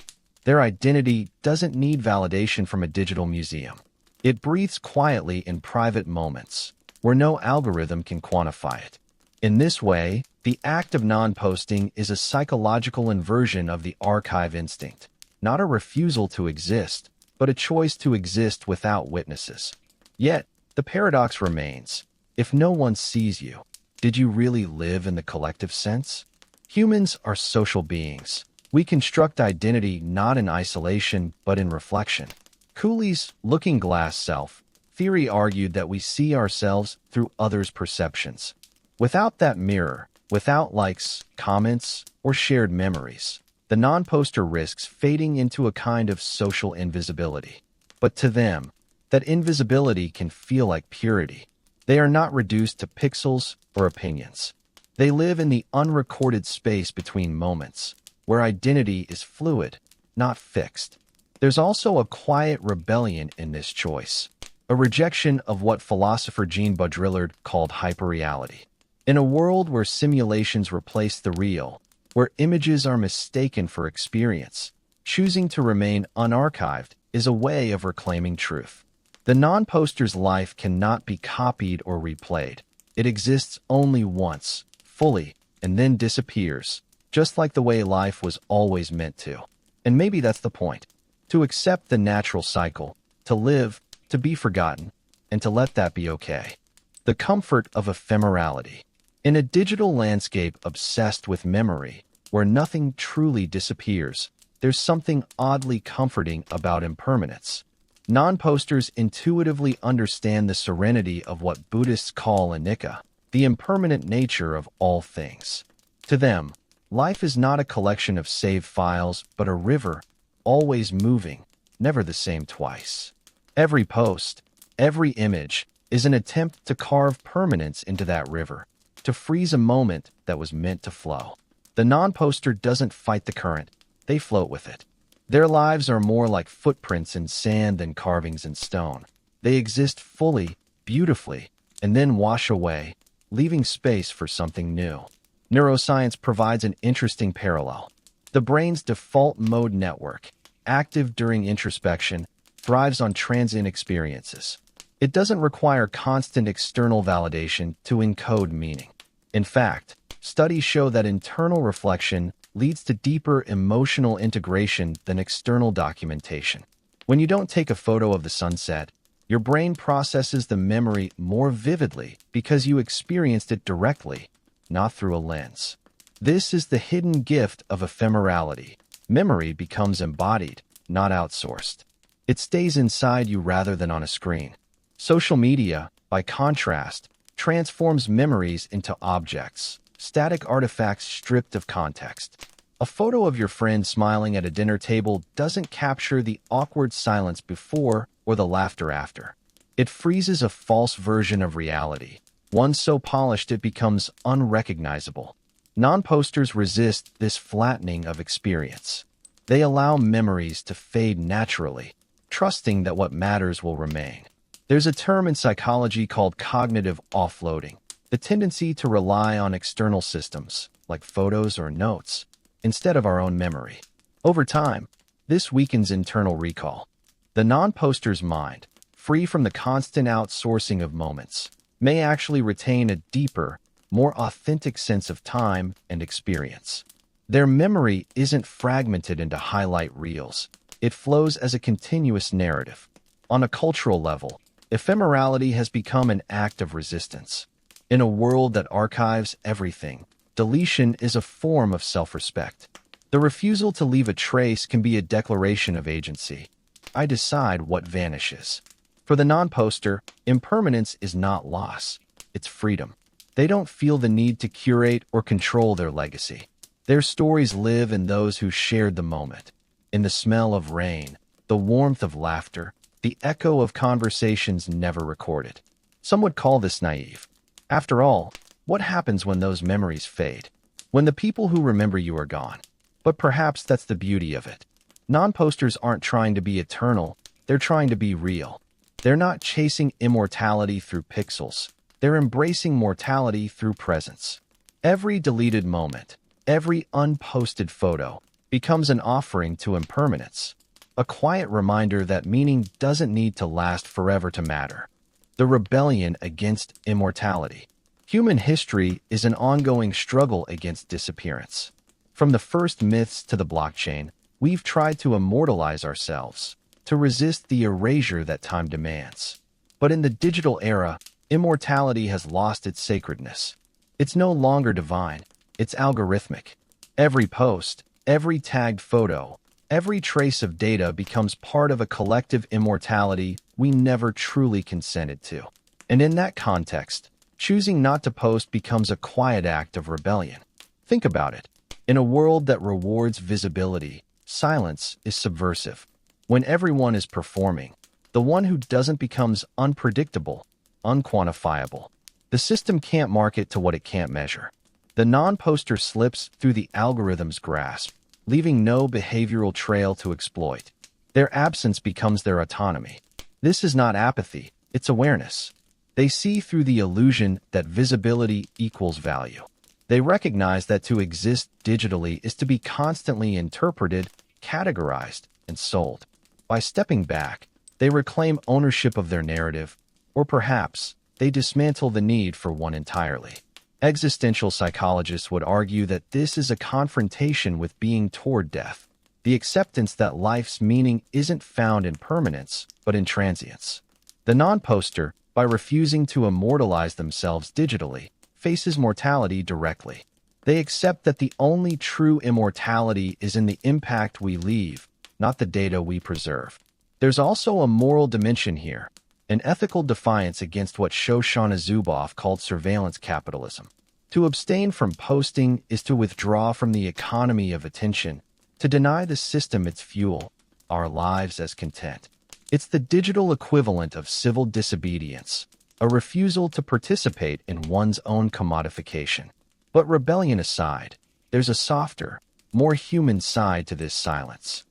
Their identity doesn't need validation from a digital museum. It breathes quietly in private moments, where no algorithm can quantify it. In this way, the act of non-posting is a psychological inversion of the archive instinct, not a refusal to exist, but a choice to exist without witnesses. Yet, the paradox remains. If no one sees you, did you really live in the collective sense? Humans are social beings. We construct identity not in isolation, but in reflection. Cooley's looking glass self theory argued that we see ourselves through others' perceptions. Without that mirror, without likes, comments, or shared memories, the non-poster risks fading into a kind of social invisibility. But to them, that invisibility can feel like purity. They are not reduced to pixels or opinions. They live in the unrecorded space between moments, where identity is fluid, not fixed. There's also a quiet rebellion in this choice, a rejection of what philosopher Jean Baudrillard called hyperreality. In a world where simulations replace the real, where images are mistaken for experience, choosing to remain unarchived is a way of reclaiming truth. The non-poster's life cannot be copied or replayed. It exists only once, fully, and then disappears, just like the way life was always meant to. And maybe that's the point. To accept the natural cycle, to live, to be forgotten, and to let that be okay. The comfort of ephemerality. In a digital landscape obsessed with memory, where nothing truly disappears, there's something oddly comforting about impermanence. Non-posters intuitively understand the serenity of what Buddhists call anicca, the impermanent nature of all things. To them, life is not a collection of saved files, but a river, always moving, never the same twice. Every post, every image, is an attempt to carve permanence into that river, to freeze a moment that was meant to flow. The non-poster doesn't fight the current, they float with it. Their lives are more like footprints in sand than carvings in stone. They exist fully, beautifully, and then wash away, leaving space for something new. Neuroscience provides an interesting parallel. The brain's default mode network, active during introspection, thrives on transient experiences. It doesn't require constant external validation to encode meaning. In fact, studies show that internal reflection leads to deeper emotional integration than external documentation. When you don't take a photo of the sunset, your brain processes the memory more vividly because you experienced it directly, not through a lens. This is the hidden gift of ephemerality. Memory becomes embodied, not outsourced. It stays inside you rather than on a screen. Social media, by contrast, transforms memories into objects, static artifacts stripped of context. A photo of your friend smiling at a dinner table doesn't capture the awkward silence before or the laughter after. It freezes a false version of reality, one so polished it becomes unrecognizable. Non-posters resist this flattening of experience. They allow memories to fade naturally, trusting that what matters will remain. There's a term in psychology called cognitive offloading, the tendency to rely on external systems, like photos or notes, instead of our own memory. Over time, this weakens internal recall. The non-poster's mind, free from the constant outsourcing of moments, may actually retain a deeper, more authentic sense of time and experience. Their memory isn't fragmented into highlight reels. It flows as a continuous narrative. On a cultural level, ephemerality has become an act of resistance. In a world that archives everything, deletion is a form of self-respect. The refusal to leave a trace can be a declaration of agency. I decide what vanishes. For the non-poster, impermanence is not loss. It's freedom. They don't feel the need to curate or control their legacy. Their stories live in those who shared the moment, in the smell of rain, the warmth of laughter, the echo of conversations never recorded. Some would call this naive. After all, what happens when those memories fade? When the people who remember you are gone? But perhaps that's the beauty of it. Non-posters aren't trying to be eternal, they're trying to be real. They're not chasing immortality through pixels. They're embracing mortality through presence. Every deleted moment, every unposted photo, becomes an offering to impermanence, a quiet reminder that meaning doesn't need to last forever to matter. The rebellion against immortality. Human history is an ongoing struggle against disappearance. From the first myths to the blockchain, we've tried to immortalize ourselves, to resist the erasure that time demands. But in the digital era, immortality has lost its sacredness. It's no longer divine, it's algorithmic. Every post, every tagged photo, every trace of data becomes part of a collective immortality we never truly consented to. And in that context, choosing not to post becomes a quiet act of rebellion. Think about it. In a world that rewards visibility, silence is subversive. When everyone is performing, the one who doesn't becomes unpredictable, unquantifiable. The system can't market to what it can't measure. The non-poster slips through the algorithm's grasp, leaving no behavioral trail to exploit. Their absence becomes their autonomy. This is not apathy, it's awareness. They see through the illusion that visibility equals value. They recognize that to exist digitally is to be constantly interpreted, categorized, and sold. By stepping back, they reclaim ownership of their narrative, or perhaps they dismantle the need for one entirely. Existential psychologists would argue that this is a confrontation with being toward death, the acceptance that life's meaning isn't found in permanence, but in transience. The non-poster, by refusing to immortalize themselves digitally, faces mortality directly. They accept that the only true immortality is in the impact we leave, not the data we preserve. There's also a moral dimension here, an ethical defiance against what Shoshana Zuboff called surveillance capitalism. To abstain from posting is to withdraw from the economy of attention, to deny the system its fuel, our lives as content. It's the digital equivalent of civil disobedience, a refusal to participate in one's own commodification. But rebellion aside, there's a softer, more human side to this silence.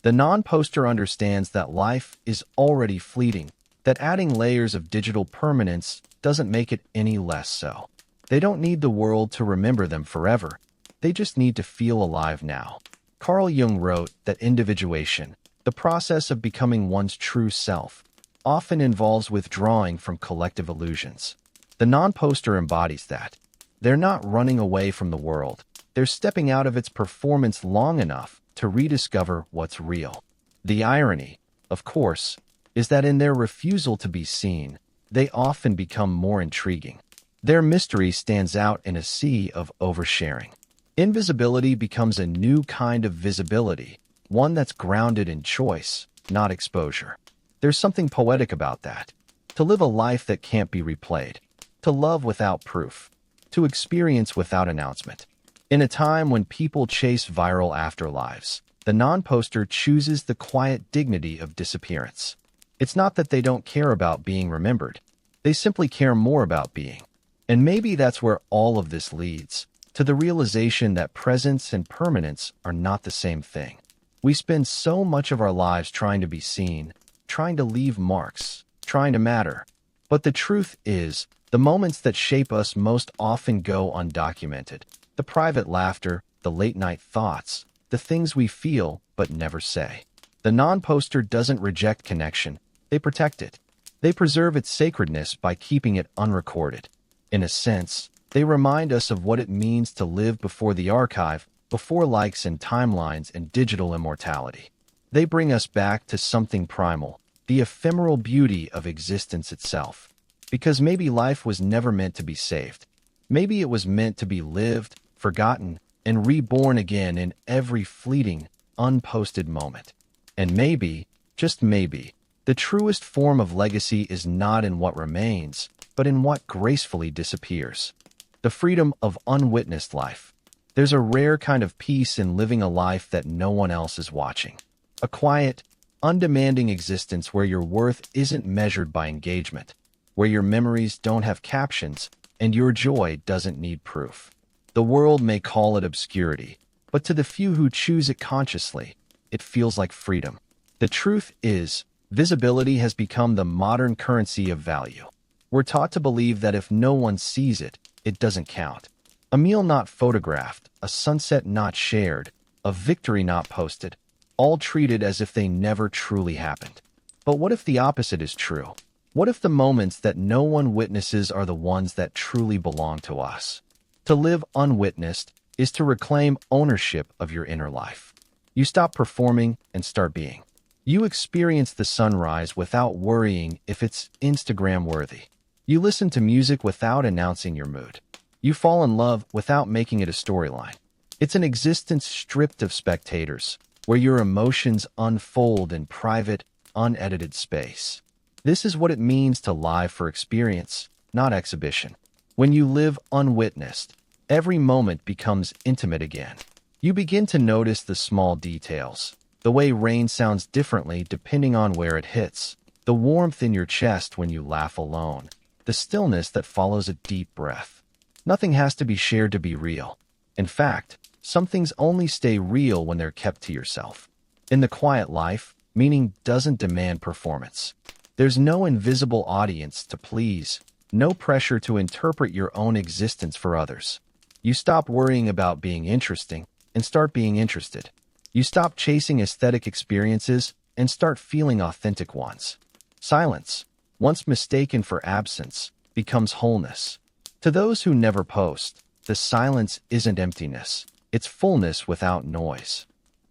The non-poster understands that life is already fleeting, that adding layers of digital permanence doesn't make it any less so. They don't need the world to remember them forever. They just need to feel alive now. Carl Jung wrote that individuation, the process of becoming one's true self, often involves withdrawing from collective illusions. The non-poster embodies that. They're not running away from the world. They're stepping out of its performance long enough to rediscover what's real. The irony, of course, is that in their refusal to be seen, they often become more intriguing. Their mystery stands out in a sea of oversharing. Invisibility becomes a new kind of visibility, one that's grounded in choice, not exposure. There's something poetic about that. To live a life that can't be replayed. To love without proof. To experience without announcement. In a time when people chase viral afterlives, the non-poster chooses the quiet dignity of disappearance. It's not that they don't care about being remembered. They simply care more about being. And maybe that's where all of this leads, to the realization that presence and permanence are not the same thing. We spend so much of our lives trying to be seen, trying to leave marks, trying to matter. But the truth is, the moments that shape us most often go undocumented. The private laughter, the late-night thoughts, the things we feel but never say. The non-poster doesn't reject connection. They protect it. They preserve its sacredness by keeping it unrecorded. In a sense, they remind us of what it means to live before the archive, before likes and timelines and digital immortality. They bring us back to something primal, the ephemeral beauty of existence itself. Because maybe life was never meant to be saved. Maybe it was meant to be lived, forgotten, and reborn again in every fleeting, unposted moment. And maybe, just maybe, the truest form of legacy is not in what remains, but in what gracefully disappears. The freedom of unwitnessed life. There's a rare kind of peace in living a life that no one else is watching. A quiet, undemanding existence where your worth isn't measured by engagement, where your memories don't have captions, and your joy doesn't need proof. The world may call it obscurity, but to the few who choose it consciously, it feels like freedom. The truth is, visibility has become the modern currency of value. We're taught to believe that if no one sees it, it doesn't count. A meal not photographed, a sunset not shared, a victory not posted, all treated as if they never truly happened. But what if the opposite is true? What if the moments that no one witnesses are the ones that truly belong to us? To live unwitnessed is to reclaim ownership of your inner life. You stop performing and start being. You experience the sunrise without worrying if it's Instagram-worthy. You listen to music without announcing your mood. You fall in love without making it a storyline. It's an existence stripped of spectators, where your emotions unfold in private, unedited space. This is what it means to live for experience, not exhibition. When you live unwitnessed, every moment becomes intimate again. You begin to notice the small details, the way rain sounds differently depending on where it hits, the warmth in your chest when you laugh alone, the stillness that follows a deep breath. Nothing has to be shared to be real. In fact, some things only stay real when they're kept to yourself. In the quiet life, meaning doesn't demand performance. There's no invisible audience to please, no pressure to interpret your own existence for others. You stop worrying about being interesting and start being interested. You stop chasing aesthetic experiences and start feeling authentic ones. Silence, once mistaken for absence, becomes wholeness. To those who never post, the silence isn't emptiness, it's fullness without noise.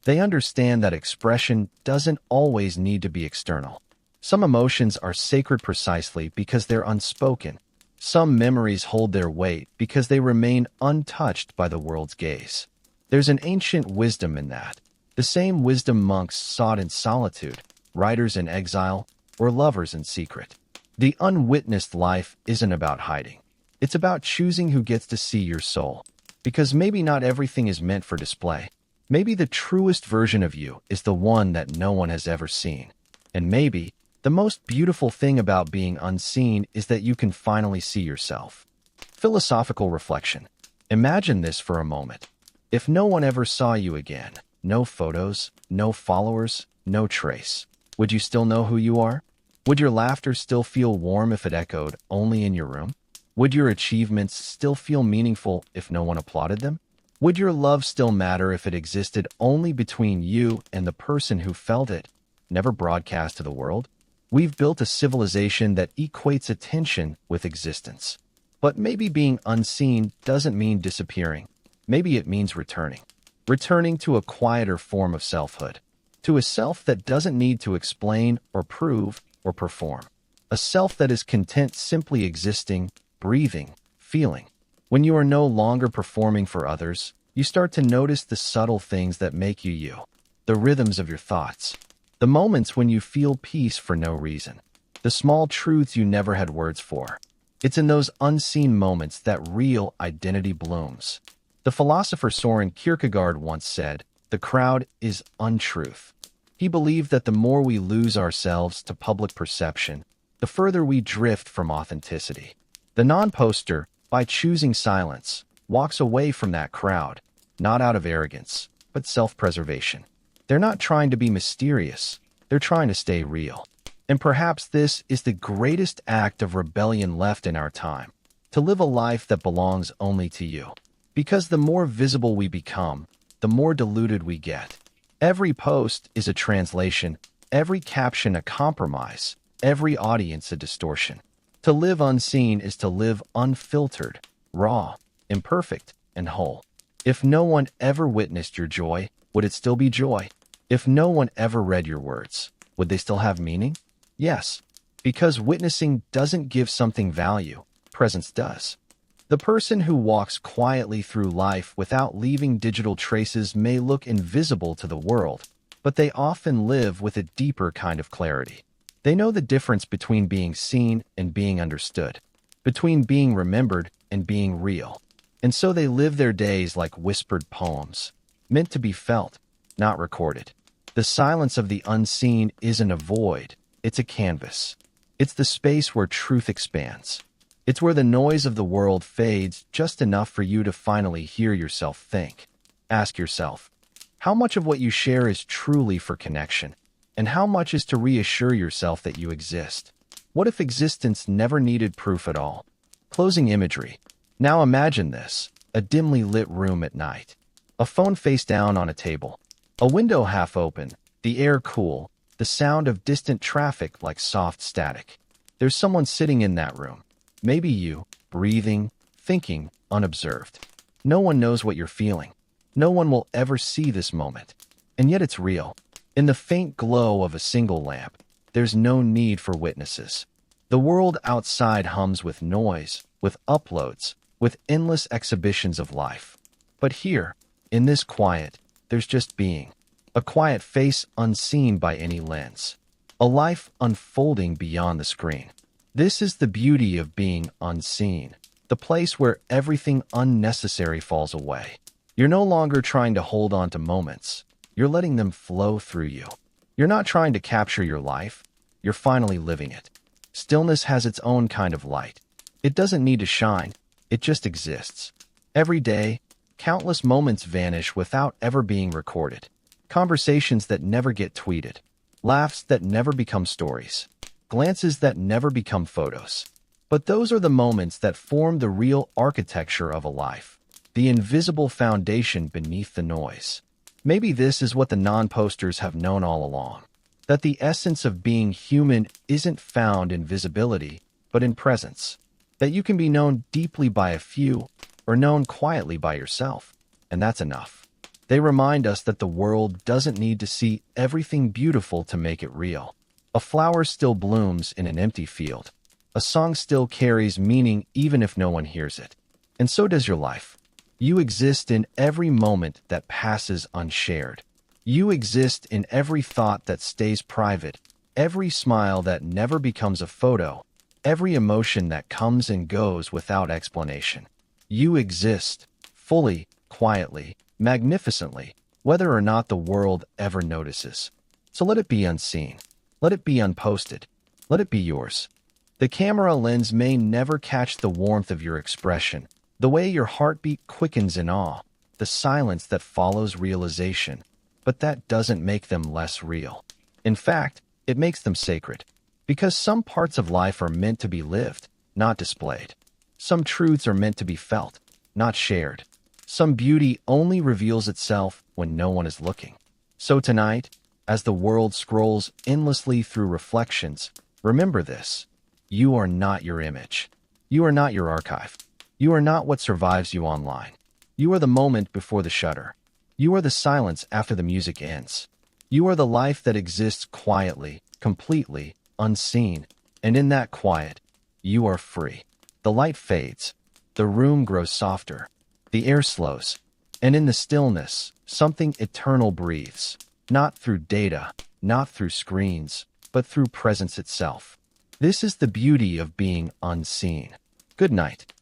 They understand that expression doesn't always need to be external. Some emotions are sacred precisely because they're unspoken. Some memories hold their weight because they remain untouched by the world's gaze. There's an ancient wisdom in that. The same wisdom monks sought in solitude, writers in exile, or lovers in secret. The unwitnessed life isn't about hiding. It's about choosing who gets to see your soul. Because maybe not everything is meant for display. Maybe the truest version of you is the one that no one has ever seen. And maybe the most beautiful thing about being unseen is that you can finally see yourself. Philosophical reflection. Imagine this for a moment. If no one ever saw you again, no photos, no followers, no trace, would you still know who you are? Would your laughter still feel warm if it echoed only in your room? Would your achievements still feel meaningful if no one applauded them? Would your love still matter if it existed only between you and the person who felt it, never broadcast to the world? We've built a civilization that equates attention with existence. But maybe being unseen doesn't mean disappearing. Maybe it means returning. Returning to a quieter form of selfhood. To a self that doesn't need to explain or prove or perform. A self that is content simply existing, breathing, feeling. When you are no longer performing for others, you start to notice the subtle things that make you you. The rhythms of your thoughts. The moments when you feel peace for no reason. The small truths you never had words for. It's in those unseen moments that real identity blooms. The philosopher Soren Kierkegaard once said, "The crowd is untruth." He believed that the more we lose ourselves to public perception, the further we drift from authenticity. The non-poster, by choosing silence, walks away from that crowd, not out of arrogance, but self-preservation. They're not trying to be mysterious, they're trying to stay real. And perhaps this is the greatest act of rebellion left in our time, to live a life that belongs only to you. Because the more visible we become, the more diluted we get. Every post is a translation, every caption a compromise, every audience a distortion. To live unseen is to live unfiltered, raw, imperfect, and whole. If no one ever witnessed your joy, would it still be joy? If no one ever read your words, would they still have meaning? Yes, because witnessing doesn't give something value, presence does. The person who walks quietly through life without leaving digital traces may look invisible to the world, but they often live with a deeper kind of clarity. They know the difference between being seen and being understood, between being remembered and being real. And so they live their days like whispered poems, meant to be felt, not recorded. The silence of the unseen isn't a void, it's a canvas. It's the space where truth expands. It's where the noise of the world fades just enough for you to finally hear yourself think. Ask yourself, how much of what you share is truly for connection? And how much is to reassure yourself that you exist? What if existence never needed proof at all? Closing imagery. Now imagine this, a dimly lit room at night. A phone face down on a table. A window half open, the air cool, the sound of distant traffic like soft static. There's someone sitting in that room. Maybe you, breathing, thinking, unobserved. No one knows what you're feeling. No one will ever see this moment. And yet it's real. In the faint glow of a single lamp, there's no need for witnesses. The world outside hums with noise, with uploads, with endless exhibitions of life. But here, in this quiet, there's just being. A quiet face unseen by any lens. A life unfolding beyond the screen. This is the beauty of being unseen, the place where everything unnecessary falls away. You're no longer trying to hold on to moments. You're letting them flow through you. You're not trying to capture your life. You're finally living it. Stillness has its own kind of light. It doesn't need to shine. It just exists. Every day, countless moments vanish without ever being recorded. Conversations that never get tweeted. Laughs that never become stories. Glances that never become photos. But those are the moments that form the real architecture of a life, the invisible foundation beneath the noise. Maybe this is what the non-posters have known all along, that the essence of being human isn't found in visibility, but in presence, that you can be known deeply by a few or known quietly by yourself, and that's enough. They remind us that the world doesn't need to see everything beautiful to make it real. A flower still blooms in an empty field. A song still carries meaning even if no one hears it. And so does your life. You exist in every moment that passes unshared. You exist in every thought that stays private, every smile that never becomes a photo, every emotion that comes and goes without explanation. You exist, fully, quietly, magnificently, whether or not the world ever notices. So let it be unseen. Let it be unposted. Let it be yours. The camera lens may never catch the warmth of your expression, the way your heartbeat quickens in awe, the silence that follows realization, but that doesn't make them less real. In fact, it makes them sacred. Because some parts of life are meant to be lived, not displayed. Some truths are meant to be felt, not shared. Some beauty only reveals itself when no one is looking. So tonight, as the world scrolls endlessly through reflections, remember this. You are not your image. You are not your archive. You are not what survives you online. You are the moment before the shutter. You are the silence after the music ends. You are the life that exists quietly, completely, unseen, and in that quiet, you are free. The light fades. The room grows softer. The air slows. And in the stillness, something eternal breathes. Not through data, not through screens, but through presence itself. This is the beauty of being unseen. Good night.